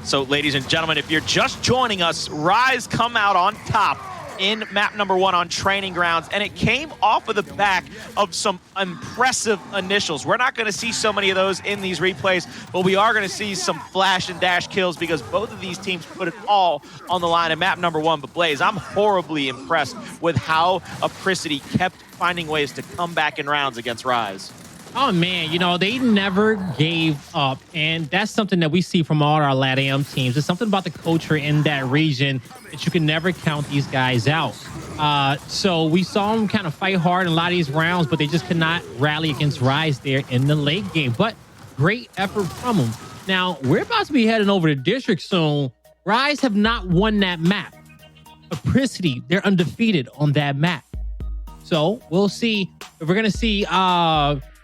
So, ladies and gentlemen, if you're just joining us, RushieZ come out on top in map number 1 on Training Grounds, and it came off of the back of some impressive initials. We're not going to see so many of those in these replays, but we are going to see some flash and dash kills because both of these teams put it all on the line in map number 1. But Blaze, I'm horribly impressed with how Apricity kept finding ways to come back in rounds against RushieZ. Oh, man, you know, they never gave up. And that's something that we see from all our LATAM teams. It's something about the culture in that region that you can never count these guys out. So we saw them kind of fight hard in a lot of these rounds, but they just could not rally against RushieZ there in the late game. But great effort from them. Now, we're about to be heading over to District soon. RushieZ have not won that map. Apricity, they're undefeated on that map. So we'll see if we're going to see...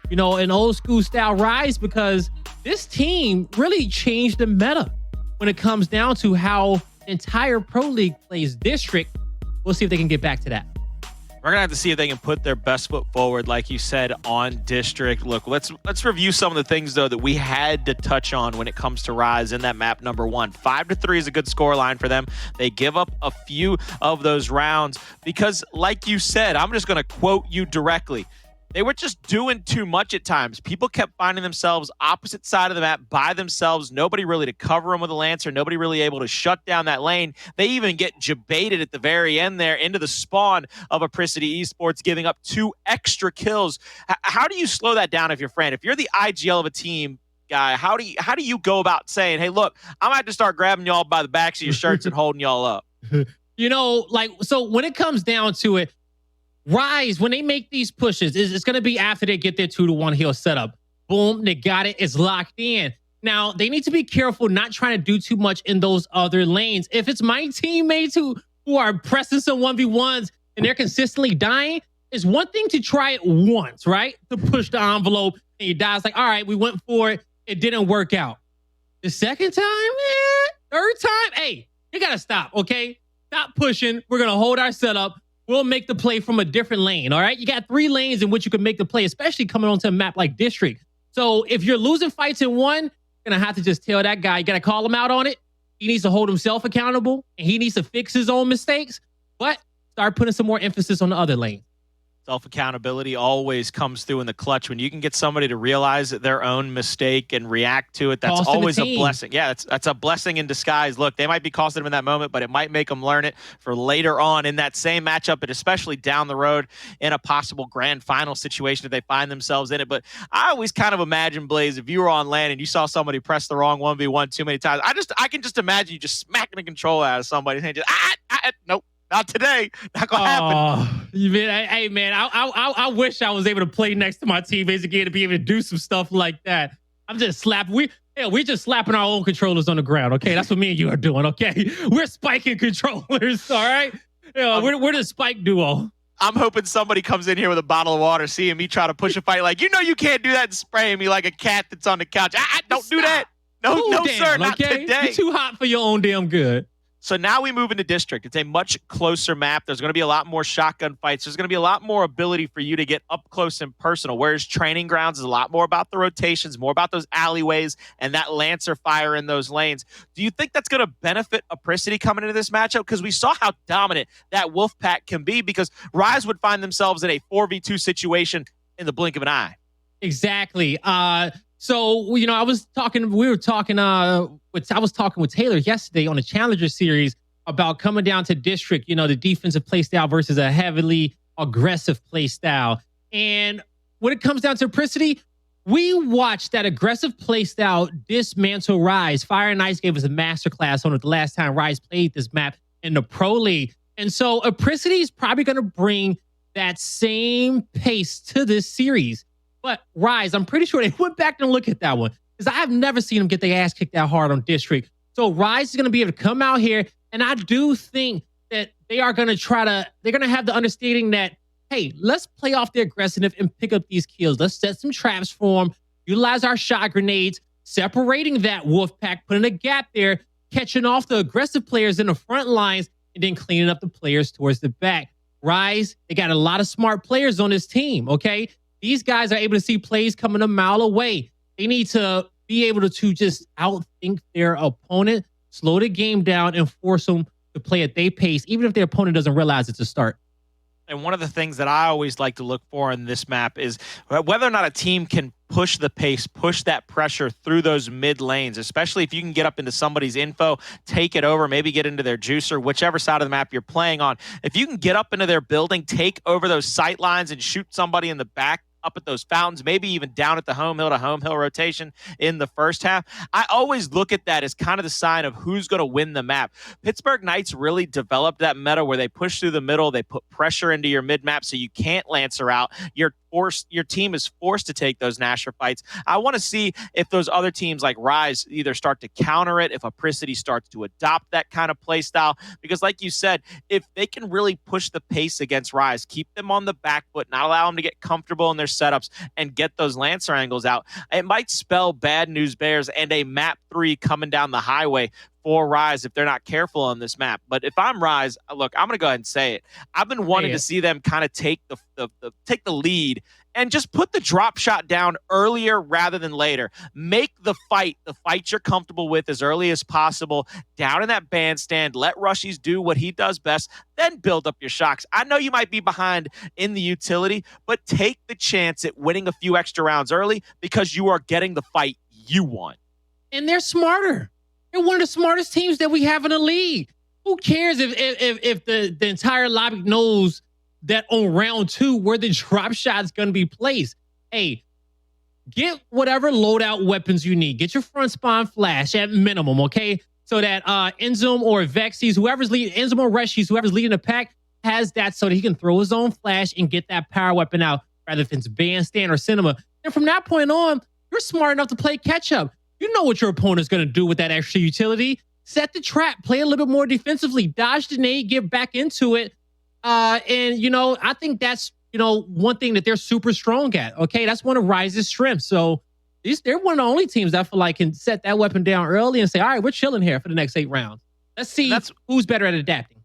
you know, an old school style RushieZ, because this team really changed the meta when it comes down to how the entire Pro League plays District. We'll see if they can get back to that. We're gonna have to see if they can put their best foot forward, like you said, on District. Look, let's review some of the things though that we had to touch on when it comes to RushieZ in that map number 1. 5-3 is a good score line for them. They give up a few of those rounds because, like you said, I'm just gonna quote you directly. They were just doing too much at times. People kept finding themselves opposite side of the map by themselves. Nobody really to cover them with a Lancer. Nobody really able to shut down that lane. They even get jebaited at the very end there into the spawn of Apricity Esports, giving up 2 extra kills. How do you slow that down if you're Fran? If you're the IGL of a team guy, how do you go about saying, hey, look, I'm going to have to start grabbing y'all by the backs of your shirts and holding y'all up? You know, like, so when it comes down to it, RushieZ, when they make these pushes, it's going to be after they get their 2-to-1 heal setup. Boom, they got it. It's locked in. Now, they need to be careful not trying to do too much in those other lanes. If it's my teammates who are pressing some 1v1s and they're consistently dying, it's one thing to try it once, right? To push the envelope and you die. It's like, all right, we went for it. It didn't work out. The second time, third time, hey, you got to stop, okay? Stop pushing. We're going to hold our setup. We'll make the play from a different lane, all right? You got 3 lanes in which you can make the play, especially coming onto a map like District. So if you're losing fights in one, you're going to have to just tell that guy, you got to call him out on it. He needs to hold himself accountable, and he needs to fix his own mistakes, but start putting some more emphasis on the other lane. Self-accountability always comes through in the clutch. When you can get somebody to realize their own mistake and react to it, that's always a blessing. Yeah, that's a blessing in disguise. Look, they might be costing them in that moment, but it might make them learn it for later on in that same matchup, and especially down the road in a possible grand final situation if they find themselves in it. But I always kind of imagine, Blaze, if you were on land and you saw somebody press the wrong 1v1 too many times, I can just imagine you just smacking the control out of somebody and just, nope. Not today. Not gonna happen. Hey man, I wish I was able to play next to my teammates again to be able to do some stuff like that. I'm just slapping. We're just slapping our own controllers on the ground. Okay, that's what me and you are doing. Okay, we're spiking controllers. All right, we're the spike duo. I'm hoping somebody comes in here with a bottle of water, seeing me try to push a fight. Like, you know, you can't do that and spraying me like a cat that's on the couch. Don't do that. No, sir, not today. You're too hot for your own damn good. So now we move into District. It's a much closer map. There's going to be a lot more shotgun fights. There's going to be a lot more ability for you to get up close and personal, whereas Training Grounds is a lot more about the rotations, more about those alleyways and that Lancer fire in those lanes. Do you think that's going to benefit Apricity coming into this matchup? Because we saw how dominant that Wolfpack can be, because RushieZ would find themselves in a 4v2 situation in the blink of an eye. Exactly. So, you know, I was talking with Taylor yesterday on the Challenger series about coming down to District, you know, the defensive play style versus a heavily aggressive play style. And when it comes down to Apricity, we watched that aggressive play style dismantle RushieZ. Fire and Ice gave us a masterclass on it the last time RushieZ played this map in the Pro League. And so Apricity is probably going to bring that same pace to this series. But RushieZ, I'm pretty sure they went back and look at that one, because I've never seen them get their ass kicked that hard on District. So RushieZ is going to be able to come out here, and I do think that they are going to they're going to have the understanding that, hey, let's play off the aggressiveness and pick up these kills. Let's set some traps for them, utilize our shot grenades, separating that wolf pack, putting a gap there, catching off the aggressive players in the front lines, and then cleaning up the players towards the back. RushieZ, they got a lot of smart players on this team, okay? These guys are able to see plays coming a mile away. They need to be able to just outthink their opponent, slow the game down, and force them to play at their pace, even if their opponent doesn't realize it's a start. And one of the things that I always like to look for in this map is whether or not a team can push the pace, push that pressure through those mid lanes, especially if you can get up into somebody's info, take it over, maybe get into their juicer, whichever side of the map you're playing on. If you can get up into their building, take over those sight lines and shoot somebody in the back, up at those fountains, maybe even down at the home hill to home hill rotation in the first half. I always look at that as kind of the sign of who's going to win the map. Pittsburgh Knights really developed that meta where they push through the middle, they put pressure into your mid map so you can't Lancer out. Your team is forced to take those Nasher fights. I want to see if those other teams like RushieZ either start to counter it, if Apricity starts to adopt that kind of play style, because like you said, if they can really push the pace against RushieZ, keep them on the back foot, not allow them to get comfortable in their setups and get those Lancer angles out, it might spell bad news bears and a map 3 coming down the highway for RushieZ if they're not careful on this map. But if I'm RushieZ, look, I'm going to go ahead and say it. I've been wanting to see them kind of take the lead and just put the drop shot down earlier rather than later. Make the fight you're comfortable with as early as possible down in that bandstand. Let RushieZ do what he does best, then build up your shots. I know you might be behind in the utility, but take the chance at winning a few extra rounds early because you are getting the fight you want. And they're smarter. They're one of the smartest teams that we have in the league. Who cares if the entire lobby knows that on round 2 where the drop shot is going to be placed? Hey, get whatever loadout weapons you need. Get your front spawn flash at minimum, okay? So that INZEM or Avexys, whoever's leading, INZEM or RushieZ, whoever's leading the pack has that so that he can throw his own flash and get that power weapon out, rather if it's bandstand or cinema. And from that point on, you're smart enough to play catch up. You know what your opponent's going to do with that extra utility. Set the trap, play a little bit more defensively, dodge the nade, get back into it. And, I think that's, one thing that they're super strong at. Okay, that's one of RushieZ's strengths. So they're one of the only teams that I feel like can set that weapon down early and say, all right, we're chilling here for the next 8 rounds. Let's see who's better at adapting.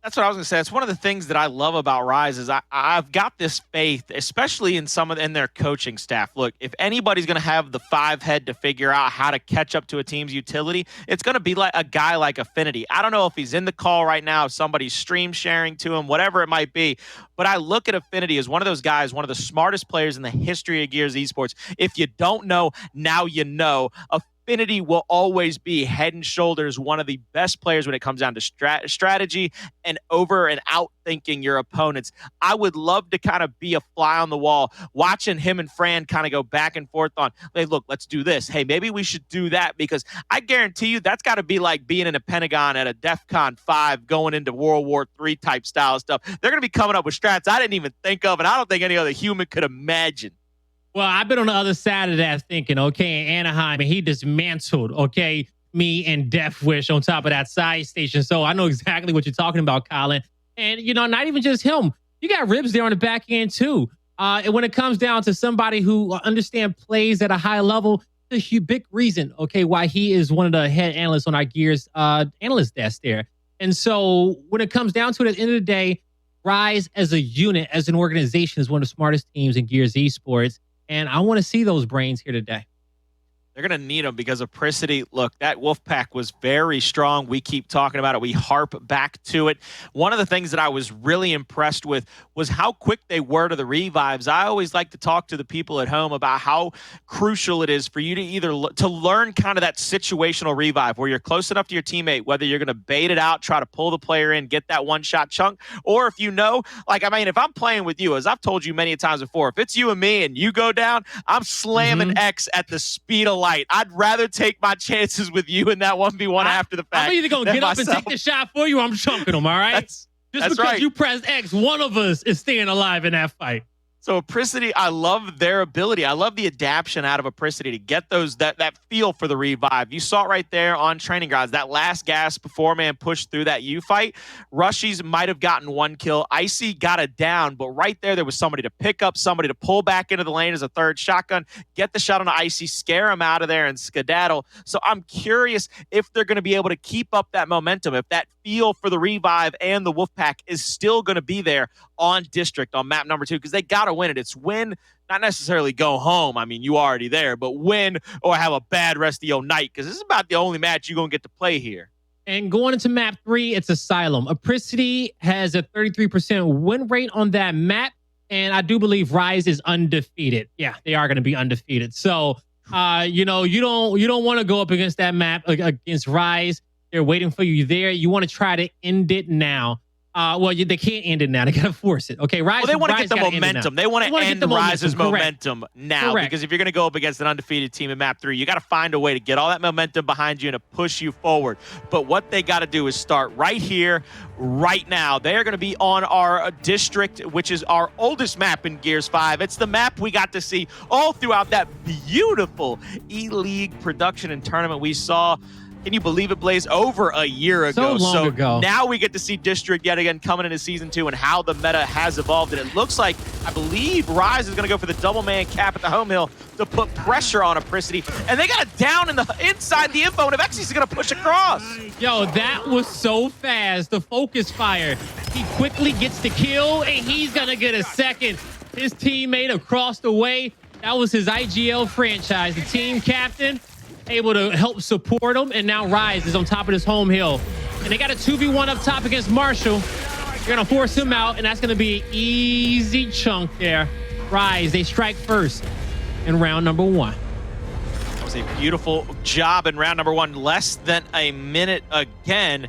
That's what I was going to say. It's one of the things that I love about RushieZ is I've got this faith, especially in their coaching staff. Look, if anybody's going to have the 5 head to figure out how to catch up to a team's utility, it's going to be like a guy like Affinity. I don't know if he's in the call right now, if somebody's stream sharing to him, whatever it might be. But I look at Affinity as one of those guys, one of the smartest players in the history of Gears Esports. If you don't know, now you know. Affinity will always be head and shoulders one of the best players when it comes down to strategy and over and out thinking your opponents. I would love to kind of be a fly on the wall, watching him and Fran kind of go back and forth on, hey, look, let's do this. Hey, maybe we should do that, because I guarantee you that's got to be like being in a Pentagon at a DEF CON 5 going into World War III type style stuff. They're going to be coming up with strats I didn't even think of, and I don't think any other human could imagine. Well, I've been on the other side of that thinking, okay, in Anaheim, and he dismantled, okay, me and Death Wish on top of that side station. So I know exactly what you're talking about, Colin. And, not even just him. You got Ribs there on the back end, too. And when it comes down to somebody who understands plays at a high level, it's a big reason, okay, why he is one of the head analysts on our Gears analyst desk there. And so when it comes down to it, at the end of the day, RushieZ as a unit, as an organization, is one of the smartest teams in Gears Esports. And I want to see those brains here today. They're going to need them because Apricity, look, that Wolfpack was very strong. We keep talking about it. We harp back to it. One of the things that I was really impressed with was how quick they were to the revives. I always like to talk to the people at home about how crucial it is for you to either to learn kind of that situational revive where you're close enough to your teammate, whether you're going to bait it out, try to pull the player in, get that one-shot chunk, or if if I'm playing with you, as I've told you many times before, if it's you and me and you go down, I'm slamming X at the speed of light. I'd rather take my chances with you in that 1v1 after the fact. I'm either going to get up and take the shot for you, or I'm chunking them, all right? Just because right. You pressed X, one of us is staying alive in that fight. So Apricity, I love their ability. I love the adaption out of Apricity to get that feel for the revive. You saw it right there on Training Grounds. That last gasp before man pushed through that U fight. RushieZ might have gotten 1 kill. Icy got it down, but right there was somebody to pick up, somebody to pull back into the lane as a third shotgun, get the shot on Icy, scare him out of there, and skedaddle. So I'm curious if they're going to be able to keep up that momentum, if that feel for the revive and the Wolfpack is still going to be there on District on map number 2, because they got to win it. It's win, not necessarily go home. I mean, you already there, but win or have a bad rest of your night, because this is about the only match you're going to get to play here. And going into map 3, it's Asylum. Apricity has a 33% win rate on that map, and I do believe RushieZ is undefeated. Yeah, they are going to be undefeated. So, you don't want to go up against that map against RushieZ. They're waiting for you there. You want to try to end it now. They can't end it now. They got to force it. Okay, RushieZ. Well, they want to get the momentum. They want to end RushieZ's momentum now. Correct. Because if you're going to go up against an undefeated team in map 3, you got to find a way to get all that momentum behind you and to push you forward. But what they got to do is start right here, right now. They are going to be on our district, which is our oldest map in Gears 5. It's the map we got to see all throughout that beautiful E-League production and tournament we saw. Can you believe it, Blaze? Over a year ago. So long ago. Now we get to see District yet again coming into Season 2 and how the meta has evolved. And it looks like, I believe, RushieZ is going to go for the double man cap at the home hill to put pressure on Apricity. And they got it down in the inside the info, and Avexys is going to push across. Yo, that was so fast. The focus fire. He quickly gets the kill, and he's going to get a second. His teammate across the way, that was his IGL franchise, the team captain, able to help support him, and now RushieZ is on top of this home hill. And they got a 2v1 up top against Marshall. They're gonna force him out, and that's gonna be an easy chunk there. RushieZ, they strike first in round number 1. That was a beautiful job in round number 1. Less than a minute again.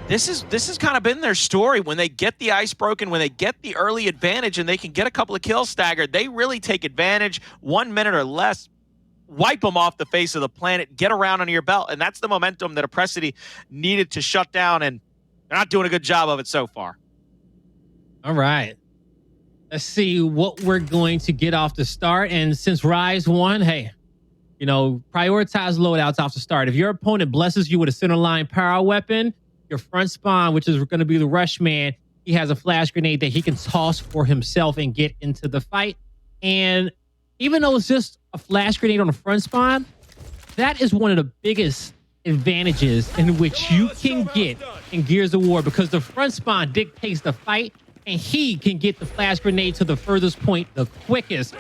This has kind of been their story. When they get the ice broken, when they get the early advantage and they can get a couple of kills staggered, they really take advantage. 1 minute or less, wipe them off the face of the planet, get around under your belt. And that's the momentum that Apricity needed to shut down, and they're not doing a good job of it so far. All right. Let's see what we're going to get off the start. And since RushieZ won, hey, you know, prioritize loadouts off the start. If your opponent blesses you with a center line power weapon, your front spawn, which is going to be the rush man, he has a flash grenade that he can toss for himself and get into the fight. And even though it's just a flash grenade on the front spawn, that is one of the biggest advantages in which you can get in Gears of War, because the front spawn dictates the fight, and he can get the flash grenade to the furthest point the quickest,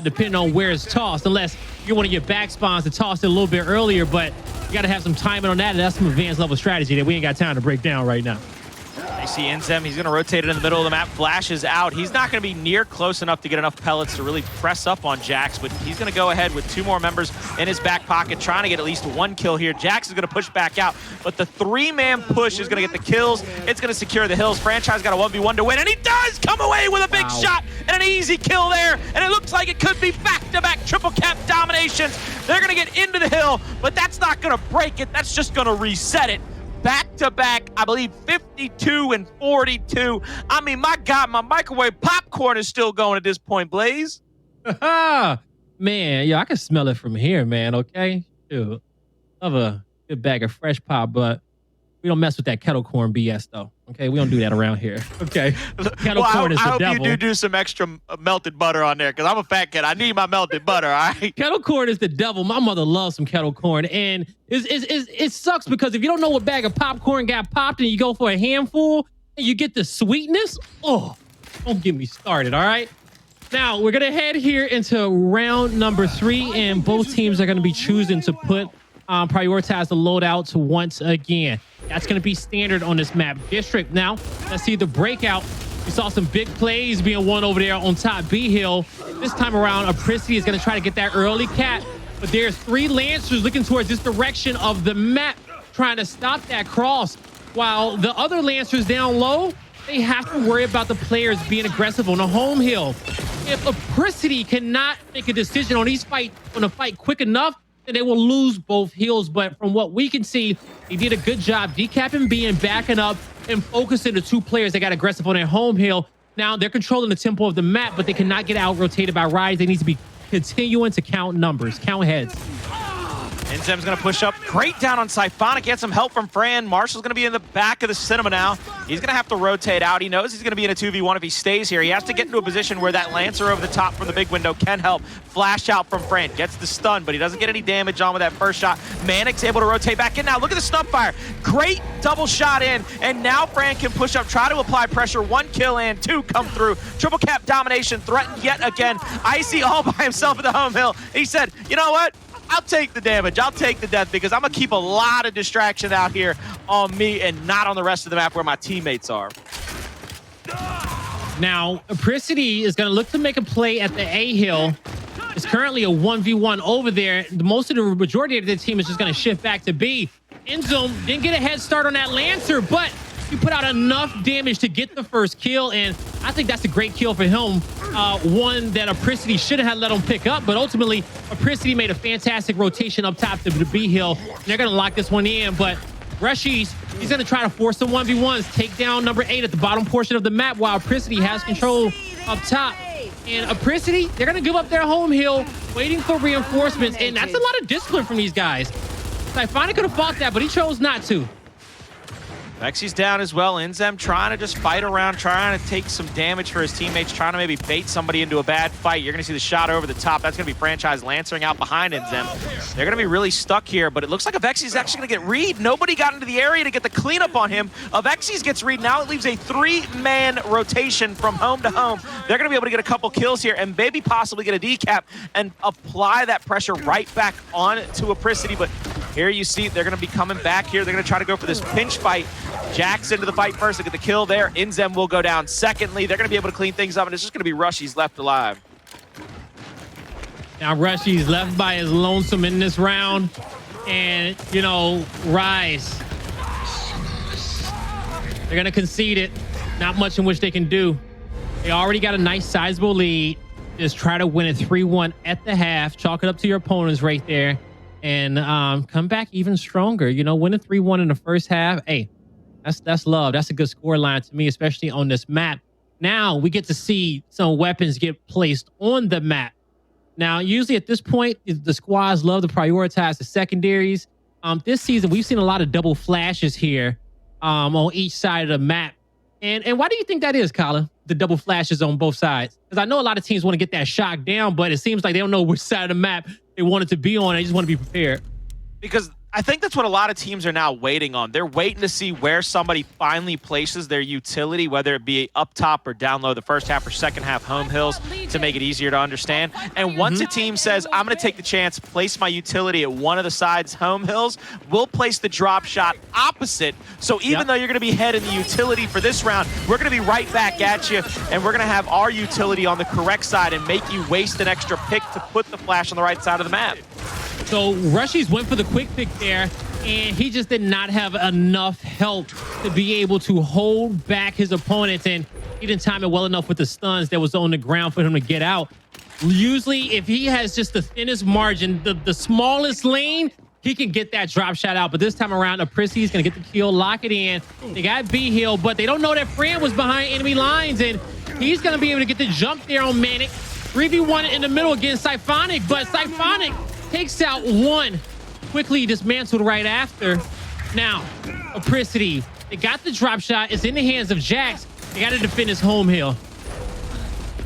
depending on where it's tossed, unless you're one of your back spawns to toss it a little bit earlier, but you got to have some timing on that, and that's some advanced level strategy that we ain't got time to break down right now. They see INZEM. He's going to rotate it in the middle of the map. Flashes out. He's not going to be near close enough to get enough pellets to really press up on Jax, but he's going to go ahead with 2 more members in his back pocket, trying to get at least 1 kill here. Jax is going to push back out, but the 3-man push is going to get the kills. It's going to secure the hills. FraNChiS got a 1v1 to win, and he does come away with a big shot and an easy kill there, and it looks like it could be back-to-back triple cap dominations. They're going to get into the hill, but that's not going to break it. That's just going to reset it. Back-to-back, I believe 52 and 42. I mean, my God, my microwave popcorn is still going at this point, Blaze. Man, yo, I can smell it from here, man, okay? Dude, love a good bag of fresh pop, but we don't mess with that kettle corn BS, though. Okay, we don't do that around here. Okay, kettle corn is the devil. I hope you do some extra melted butter on there, because I'm a fat kid. I need my melted butter, all right? Kettle corn is the devil. My mother loves some kettle corn, and it sucks because if you don't know what bag of popcorn got popped and you go for a handful and you get the sweetness, oh, don't get me started, all right? Now, we're going to head here into round number 3, and both teams are going to be choosing to prioritize the loadouts once again. That's going to be standard on this map. District now, let's see the breakout. We saw some big plays being won over there on top B Hill. This time around, Apricity is going to try to get that early cap, but there's 3 Lancers looking towards this direction of the map, trying to stop that cross, while the other Lancers down low, they have to worry about the players being aggressive on the home hill. If Apricity cannot make a decision on the fight quick enough, then they will lose both hills. But from what we can see, he did a good job decapping B and backing up and focusing the 2 players that got aggressive on their home hill. Now they're controlling the tempo of the map, but they cannot get out rotated by RushieZ. They need to be continuing to count numbers, count heads. INZEM's going to push up. Great down on Siphonic. Get some help from Fran. Marshall's going to be in the back of the cinema now. He's going to have to rotate out. He knows he's going to be in a 2v1 if he stays here. He has to get into a position where that Lancer over the top from the big window can help. Flash out from Fran. Gets the stun, but he doesn't get any damage on with that first shot. ManiiK's able to rotate back in now. Look at the snub fire. Great double shot in, and now Fran can push up, try to apply pressure. 1 kill and 2 come through. Triple cap domination threatened yet again. Icy all by himself at the home hill. He said, you know what? I'll take the damage. I'll take the death, because I'm going to keep a lot of distraction out here on me and not on the rest of the map where my teammates are. Now, Apricity is going to look to make a play at the A hill. It's currently a 1v1 over there. The majority of the team is just going to shift back to B. INZEM didn't get a head start on that Lancer, but he put out enough damage to get the first kill, and I think that's a great kill for him. One that Apricity should have let him pick up, but ultimately Apricity made a fantastic rotation up top to the B hill. They're going to lock this one in, but RushieZ, he's going to try to force some 1v1s, take down number 8 at the bottom portion of the map, while Apricity has control up top. And Apricity, they're going to give up their home hill, waiting for reinforcements, and that's a lot of discipline from these guys. Siphonic could have fought that, but he chose not to. Avexys down as well. INZEM trying to just fight around, trying to take some damage for his teammates, trying to maybe bait somebody into a bad fight. You're going to see the shot over the top. That's going to be FraNChiS lancering out behind INZEM. They're going to be really stuck here, but it looks like Avexys is actually going to get read. Nobody got into the area to get the cleanup on him. Avexys gets read. Now it leaves a 3-man rotation from home to home. They're going to be able to get a couple kills here and maybe possibly get a decap and apply that pressure right back on to Apricity. But here you see they're going to be coming back here. They're going to try to go for this pinch fight. Jax into the fight first to get the kill there. INZEM will go down secondly. They're going to be able to clean things up, and it's just going to be RushieZ left alive. Now RushieZ left by his lonesome in this round. And, you know, RushieZ, they're going to concede it. Not much in which they can do. They already got a nice sizable lead. Just try to win it 3-1 at the half. Chalk it up to your opponents right there. And come back even stronger. You know, winning 3-1 in the first half. Hey, that's love. That's a good score line to me, especially on this map. Now we get to see some weapons get placed on the map. Now, usually at this point, the squads love to prioritize the secondaries. This season, we've seen a lot of double flashes here on each side of the map. And why do you think that is, Colin? The double flashes on both sides? Because I know a lot of teams want to get that shock down, but it seems like they don't know which side of the map they want it to be on. They just want to be prepared. Because I think that's what a lot of teams are now waiting on. They're waiting to see where somebody finally places their utility, whether it be up top or down low, the first half or second half home hills, to make it easier to understand. And once a team says, I'm going to take the chance, place my utility at one of the sides home hills, we'll place the drop shot opposite. So even though you're going to be heading the utility for this round, we're going to be right back at you, and we're going to have our utility on the correct side and make you waste an extra pick to put the flash on the right side of the map. So RushieZ went for the quick pick there, and he just did not have enough help to be able to hold back his opponents, and he didn't time it well enough with the stuns that was on the ground for him to get out. Usually, if he has just the thinnest margin, the smallest lane, he can get that drop shot out. But this time around, Apricity is going to get the kill, lock it in. They got B-Hill, but they don't know that Fran was behind enemy lines, and he's going to be able to get the jump there on ManiiK. 3v1 in the middle against Siphonic, but Siphonic takes out one. Quickly dismantled right after. Now, Apricity, they got the drop shot. It's in the hands of Jax. They got to defend his home hill.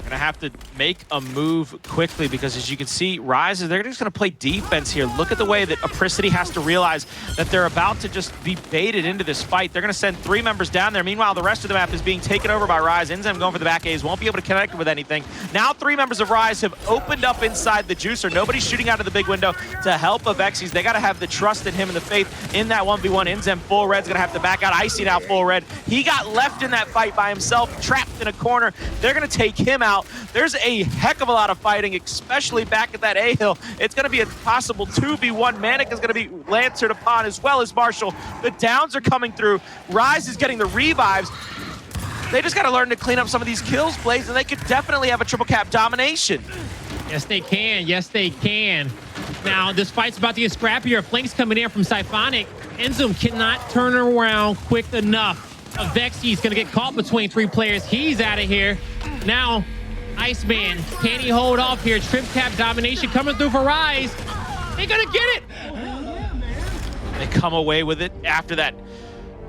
Gonna have to make a move quickly because, as you can see, RushieZ, they're just gonna play defense here. Look at the way that Apricity has to realize that they're about to just be baited into this fight. They're gonna send 3 members down there. Meanwhile, the rest of the map is being taken over by RushieZ. INZEM going for the back A's, won't be able to connect with anything. Now 3 members of RushieZ have opened up inside the juicer. Nobody's shooting out of the big window to help Avexys. They gotta have the trust in him and the faith in that 1v1. INZEM full red's gonna have to back out. Icy now full red. He got left in that fight by himself, trapped in a corner. They're gonna take him out. There's a heck of a lot of fighting, especially back at that A-hill. It's going to be a possible 2v1. ManiiK is going to be lancered upon, as well as Marshall. The downs are coming through. RushieZ is getting the revives. They just got to learn to clean up some of these kills, Blaze, and they could definitely have a triple cap domination. Yes, they can. Yes, they can. Now, this fight's about to get scrappier. Flanks coming in from Siphonic. INZEM cannot turn around quick enough. Avexys is going to get caught between 3 players. He's out of here. Now, Iceman, can he hold off here? Trip cap domination coming through for RushieZ. They're going to get it. They come away with it after that.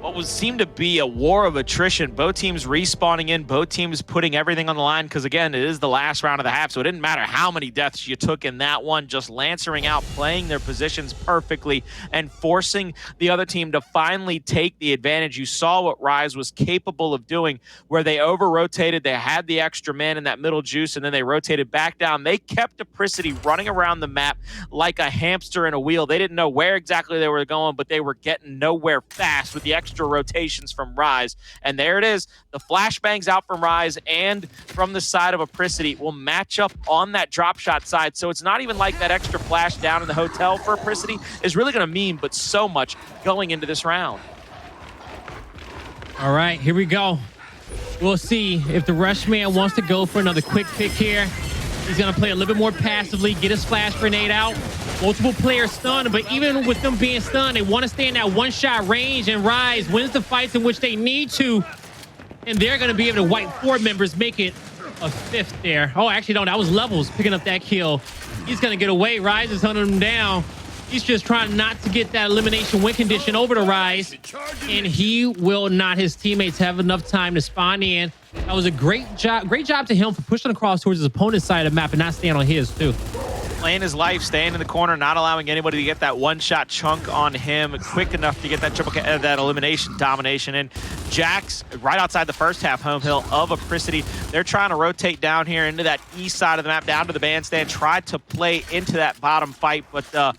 What seemed to be a war of attrition. Both teams respawning in, both teams putting everything on the line, because again, it is the last round of the half, so it didn't matter how many deaths you took in that one, just lancering out, playing their positions perfectly, and forcing the other team to finally take the advantage. You saw what RushieZ was capable of doing, where they over-rotated, they had the extra man in that middle juice, and then they rotated back down. They kept Apricity running around the map like a hamster in a wheel. They didn't know where exactly they were going, but they were getting nowhere fast with the extra rotations from RushieZ. And there it is. The flashbangs out from RushieZ and from the side of Apricity will match up on that drop shot side. So it's not even like that extra flash down in the hotel for Apricity is really going to mean but so much going into this round. All right, here we go. We'll see if the Rushman wants to go for another quick pick here. He's going to play a little bit more passively, get his flash grenade out. Multiple players stunned, but even with them being stunned, they want to stay in that one-shot range, and RushieZ wins the fights in which they need to. And they're going to be able to wipe 4 members, make it a 5th there. Oh, actually, no, that was Levels picking up that kill. He's going to get away. RushieZ is hunting him down. He's just trying not to get that elimination win condition over to RushieZ, and he will not. His teammates have enough time to spawn in. That was a great job to him for pushing across towards his opponent's side of the map and not staying on his too. Playing his life, staying in the corner, not allowing anybody to get that one-shot chunk on him quick enough to get that that elimination domination. And Jax, right outside the first half home hill of Apricity, they're trying to rotate down here into that east side of the map, down to the bandstand, try to play into that bottom fight, but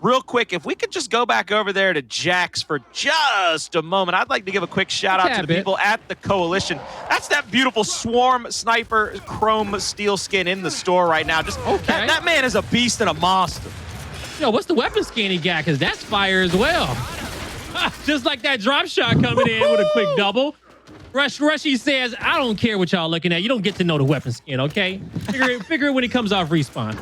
real quick, if we could just go back over there to Jax for just a moment. I'd like to give a quick shout out to the people at the Coalition. That's that beautiful Swarm Sniper Chrome Steel skin in the store right now. Just that man is a beast and a monster. Yo, what's the weapon skin he got? Because that's fire as well. Just like that drop shot coming in with a quick double. RushieZ says, I don't care what y'all looking at. You don't get to know the weapon skin, okay? Figure it when he comes off respawn.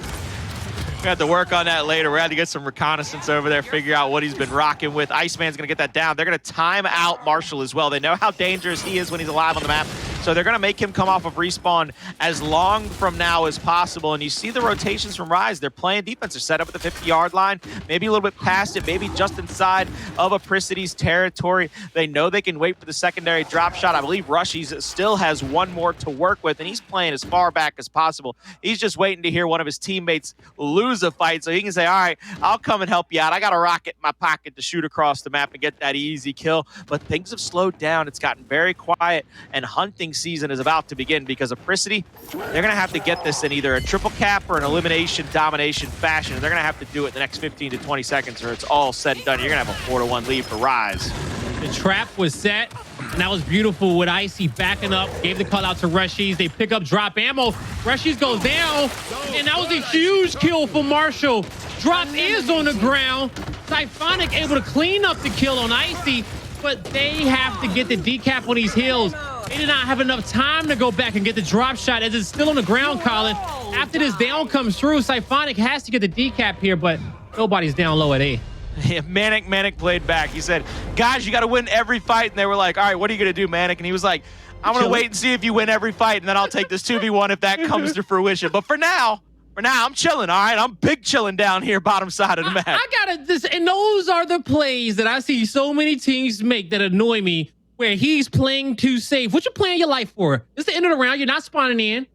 We had to work on that later. We had to get some reconnaissance over there, figure out what he's been rocking with. Iceman's going to get that down. They're going to time out Marshall as well. They know how dangerous he is when he's alive on the map. So they're going to make him come off of respawn as long from now as possible. And you see the rotations from RushieZ. They're playing defense. They're set up at the 50-yard line, maybe a little bit past it, maybe just inside of Apricity's territory. They know they can wait for the secondary drop shot. I believe RushieZ still has one more to work with, and he's playing as far back as possible. He's just waiting to hear one of his teammates lose a fight so he can say, all right, I'll come and help you out. I got a rocket in my pocket to shoot across the map and get that easy kill. But things have slowed down. It's gotten very quiet, and hunting season is about to begin because Apricity, they're going to have to get this in either a triple cap or an elimination domination fashion. And they're going to have to do it the next 15 to 20 seconds or it's all said and done. You're going to have a 4-1 lead for RushieZ. The trap was set, and that was beautiful with Icy backing up, gave the call out to RushieZ. They pick up drop ammo. RushieZ goes down, and that was a huge kill for Marshall. Drop is on the ground. Siphonic able to clean up the kill on Icy, but they have to get the decap on these hills. They did not have enough time to go back and get the drop shot as it's still on the ground, Colin. After this down comes through, Siphonic has to get the decap here, but nobody's down low at A. Yeah, ManiiK played back. He said, guys, you got to win every fight. And they were like, all right, what are you going to do, ManiiK? And he was like, I'm going to wait and see if you win every fight, and then I'll take this 2v1 if that comes to fruition. But for now, I'm chilling, all right? I'm big chilling down here, bottom side of the map. I got this, and those are the plays that I see so many teams make that annoy me, where he's playing too safe. What you playing your life for? It's the end of the round. You're not spawning in.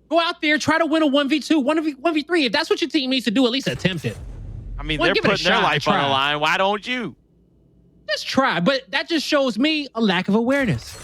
Go out there, try to win a 1v2, 1v3. If that's what your team needs to do, at least attempt it. I mean, they're putting their life on the line. Why don't you? Just try. But that just shows me a lack of awareness.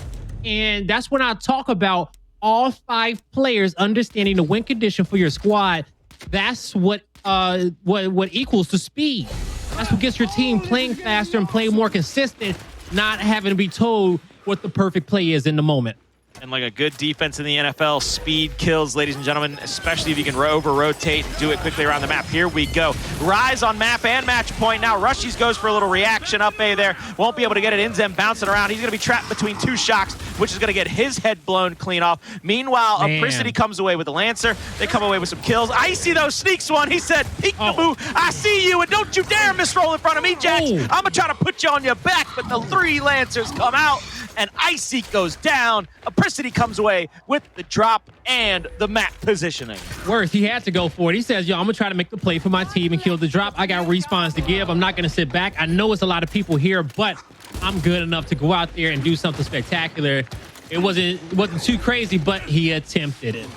And that's when I talk about all 5 players understanding the win condition for your squad. That's what equals to speed. That's what gets your team playing faster and playing more consistent, not having to be told what the perfect play is in the moment. And like a good defense in the NFL, speed kills, ladies and gentlemen, especially if you can over-rotate and do it quickly around the map. Here we go. RushieZ on map and match point. Now RushieZ goes for a little reaction up A there. Won't be able to get it. INZEM bouncing around. He's going to be trapped between 2 shocks, which is going to get his head blown clean off. Meanwhile, Apricity comes away with the Lancer. They come away with some kills. Icy, though, sneaks one. He said, peekaboo, I see you, and don't you dare misroll in front of me, Jax. I'm going to try to put you on your back, but the 3 Lancers come out, and Icy goes down. Apricity comes away with the drop and the map positioning. Worth, he had to go for it. He says, yo, I'm going to try to make the play for my team and kill the drop. I got respawns to give. I'm not going to sit back. I know it's a lot of people here, but I'm good enough to go out there and do something spectacular. It wasn't too crazy, but he attempted it.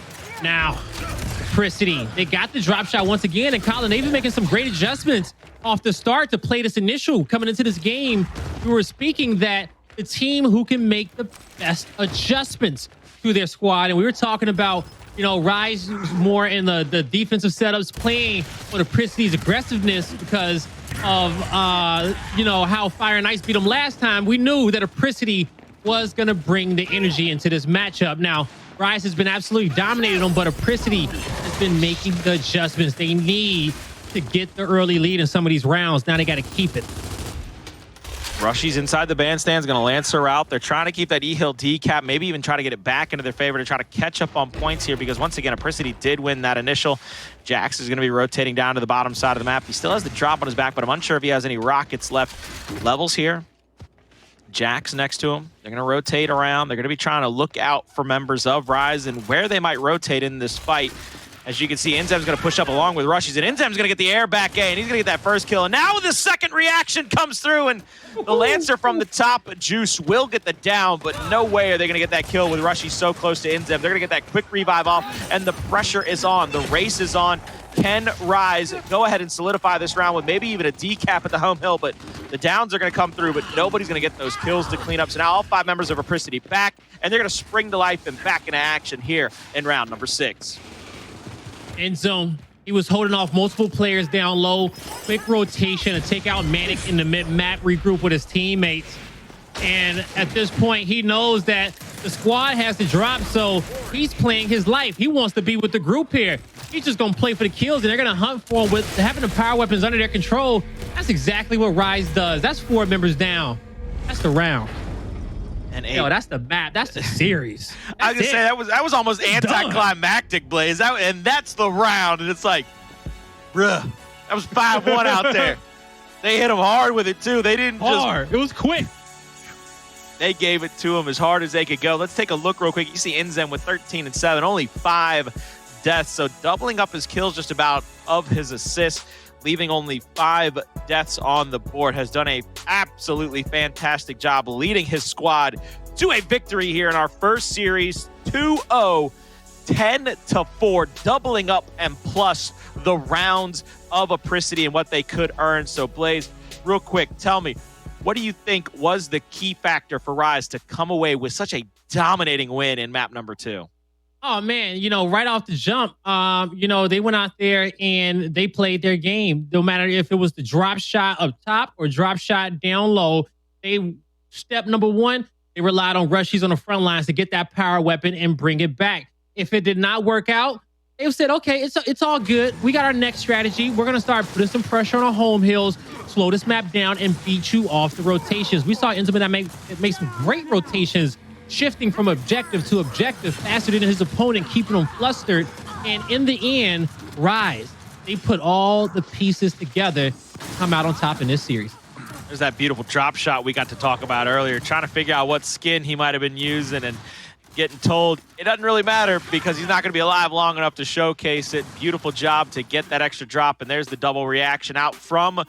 Now, Apricity, they got the drop shot once again, and Colin, they've been making some great adjustments off the start to play this initial coming into this game. We were speaking that the team who can make the best adjustments to their squad. And we were talking about, you know, RushieZ more in the defensive setups, playing with Apricity's aggressiveness because of, you know, how Fire and Ice beat them last time. We knew that Apricity was going to bring the energy into this matchup. Now, RushieZ has been absolutely dominating them, but Apricity has been making the adjustments they need to get the early lead in some of these rounds. Now they got to keep it. RushieZ inside the bandstand is going to Lancer out. They're trying to keep that E-Hill decap, maybe even try to get it back into their favor to try to catch up on points here, because once again, Apricity did win that initial. Jax is going to be rotating down to the bottom side of the map. He still has the drop on his back, but I'm unsure if he has any rockets left. Levels here. Jax next to him. They're going to rotate around. They're going to be trying to look out for members of RushieZ and where they might rotate in this fight. As you can see, INZEM's going to push up along with RushieZ, and INZEM's going to get the air back A, and he's going to get that first kill. And now the second reaction comes through, and the Lancer from the top, Juice, will get the down, but no way are they going to get that kill with RushieZ so close to INZEM. They're going to get that quick revive off, and the pressure is on. The race is on. Can RushieZ go ahead and solidify this round with maybe even a decap at the home hill, but the downs are going to come through, but nobody's going to get those kills to clean up. So now all 5 members of Apricity back, and they're going to spring to life and back into action here in round number 6. INZEM, he was holding off multiple players down low. Quick rotation to take out ManiiK in the mid-map, regroup with his teammates. And at this point, he knows that the squad has to drop, so he's playing his life. He wants to be with the group here. He's just going to play for the kills, and they're going to hunt for him with having the power weapons under their control. That's exactly what RushieZ does. That's 4 members down. That's the round. And yo, that's the map. That's the series. I was gonna say that was almost anticlimactic, Blaze. And that's the round. And it's like, bruh, that was 5-1 out there. They hit him hard with it too. They didn't hard. It was quick. They gave it to him as hard as they could go. Let's take a look real quick. You see INZEM with 13 and 7, only 5 deaths. So doubling up his kills just about of his assists, leaving only 5 deaths on the board. Has done a absolutely fantastic job leading his squad to a victory here in our first series, 2-0, 10-4, doubling up and plus the rounds of Apricity and what they could earn. So Blaze, real quick, tell me, what do you think was the key factor for RushieZ to come away with such a dominating win in map number 2? Oh, man, you know, right off the jump, you know, they went out there and they played their game. No matter if it was the drop shot up top or drop shot down low, step number 1, they relied on RushieZ on the front lines to get that power weapon and bring it back. If it did not work out, they said, okay, it's all good. We got our next strategy. We're going to start putting some pressure on our home hills, slow this map down, and beat you off the rotations. We saw INZEM that make some great rotations, shifting from objective to objective faster than his opponent, keeping him flustered. And in the end, RushieZ, they put all the pieces together to come out on top in this series. There's that beautiful drop shot we got to talk about earlier, trying to figure out what skin he might have been using and getting told it doesn't really matter because he's not going to be alive long enough to showcase it. Beautiful job to get that extra drop, and there's the double reaction out from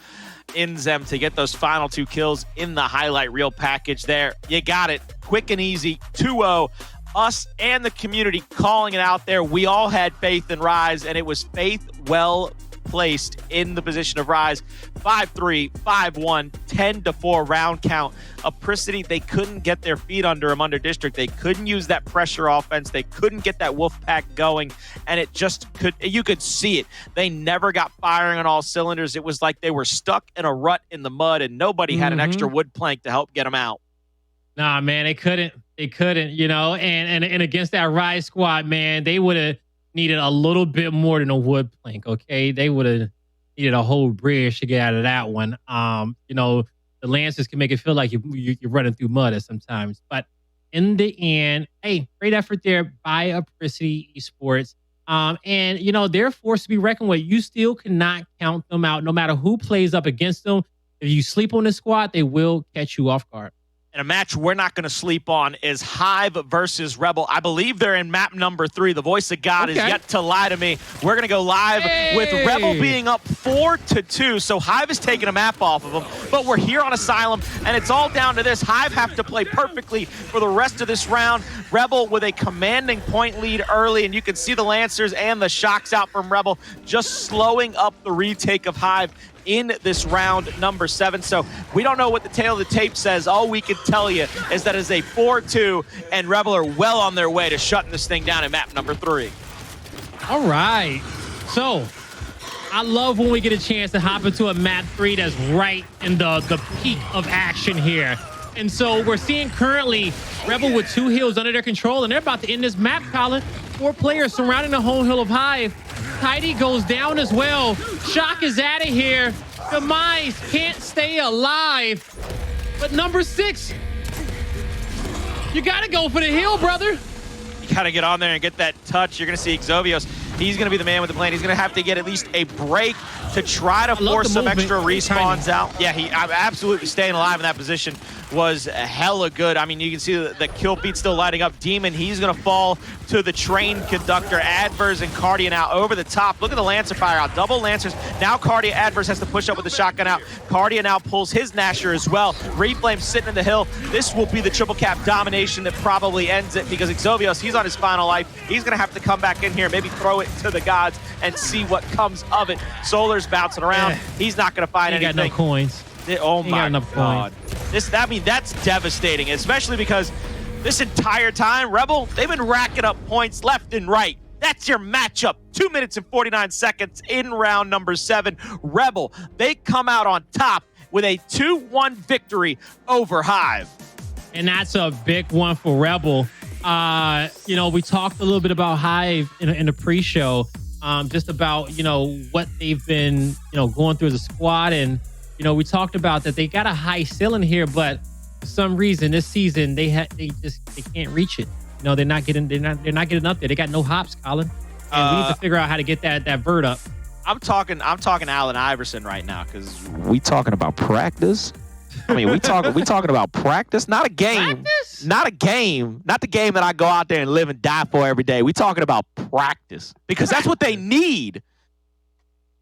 INZEM to get those final 2 kills in the highlight reel package there. You got it. Quick and easy, 2-0. Us and the community calling it out there. We all had faith in RushieZ, and it was faith well placed in the position of RushieZ. 5-3, 5-1, 10-4 round count. Apricity, they couldn't get their feet under him under District. They couldn't use that pressure offense. They couldn't get that wolf pack going, and it just you could see it. They never got firing on all cylinders. It was like they were stuck in a rut in the mud, and nobody had an extra wood plank to help get them out. Nah, man, they couldn't. They couldn't, you know, and against that RushieZ squad, man, they would have needed a little bit more than a wood plank, okay? They would have needed a whole bridge to get out of that one. You know, the Lancers can make it feel like you're running through mud at sometimes. But in the end, hey, great effort there by Apricity Esports. And, you know, they're forced to be reckoned with. You still cannot count them out no matter who plays up against them. If you sleep on this squad, they will catch you off guard. And a match we're not going to sleep on is Hive versus Rebel. I believe they're in map number 3. The voice of God is yet to lie to me. We're going to go live with Rebel being up 4-2. So Hive is taking a map off of them. But we're here on Asylum, and it's all down to this. Hive have to play perfectly for the rest of this round. Rebel with a commanding point lead early, and you can see the Lancers and the shocks out from Rebel just slowing up the retake of Hive in this round number 7. So we don't know what the tail of the tape says. All we can tell you is that it's a 4-2, and Rebel are well on their way to shutting this thing down in map number 3. All right. So I love when we get a chance to hop into a map 3 that's right in the peak of action here. And so we're seeing currently Rebel with 2 hills under their control, and they're about to end this map, Colin. 4 players surrounding the home hill of Hive. Tidy goes down as well. Shock is out of here. Demise can't stay alive. But number 6, you got to go for the hill, brother. You got to get on there and get that touch. You're going to see Xovios He's going to be the man with the plan. He's going to have to get at least a break to try to force some extra respawns out. Yeah, he absolutely staying alive in that position was hella good. I mean, you can see the kill feed still lighting up. Demon, he's going to fall to the train conductor. Adverse and Cardia now over the top. Look at the Lancer fire out. Double Lancers. Now Cardia Adverse has to push up with the shotgun out. Cardia now pulls his Nasher as well. Reflame sitting in the hill. This will be the triple cap domination that probably ends it because Exovios, he's on his final life. He's going to have to come back in here, maybe throw it to the gods and see what comes of it. Solar's bouncing around. He's not going to find anything. He got no coins. Oh my God. I mean, that's devastating, especially because this entire time, Rebel, they've been racking up points left and right. That's your matchup. 2 minutes and 49 seconds in round number 7. Rebel, they come out on top with a 2-1 victory over Hive. And that's a big one for Rebel. You know, we talked a little bit about Hive in the pre-show, just about, you know, what they've been, you know, going through as a squad. And, you know, we talked about that they got a high ceiling here, but for some reason this season they can't reach it. You know, they're not getting up there. They got no hops, Colin. And we need to figure out how to get that vert up. I'm talking Allen Iverson right now because we talking about practice. I mean, we talking about practice, not a game. Practice? Not a game. Not the game that I go out there and live and die for every day. We talking about practice because that's what they need.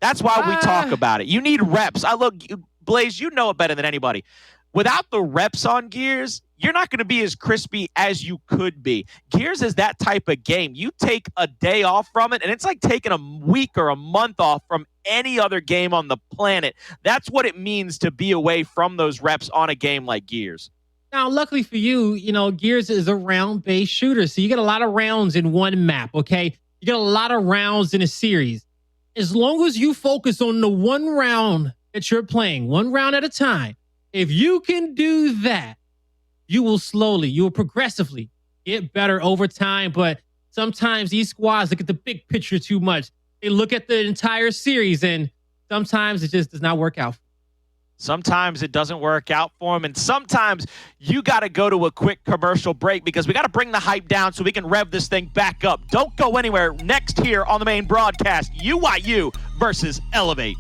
That's why we talk about it. You need reps. Blaze, you know it better than anybody. Without the reps on Gears, you're not going to be as crispy as you could be. Gears is that type of game. You take a day off from it, and it's like taking a week or a month off from any other game on the planet. That's what it means to be away from those reps on a game like Gears. Now, luckily for you, you know, Gears is a round-based shooter, so you get a lot of rounds in one map, okay? You get a lot of rounds in a series. As long as you focus on the one round that you're playing, one round at a time, if you can do that, you will progressively get better over time. But sometimes these squads look at the big picture too much. They look at the entire series, and sometimes it just does not work out. Sometimes it doesn't work out for them, and sometimes you got to go to a quick commercial break because we got to bring the hype down so we can rev this thing back up. Don't go anywhere. Next here on the main broadcast, UIU versus Elevate.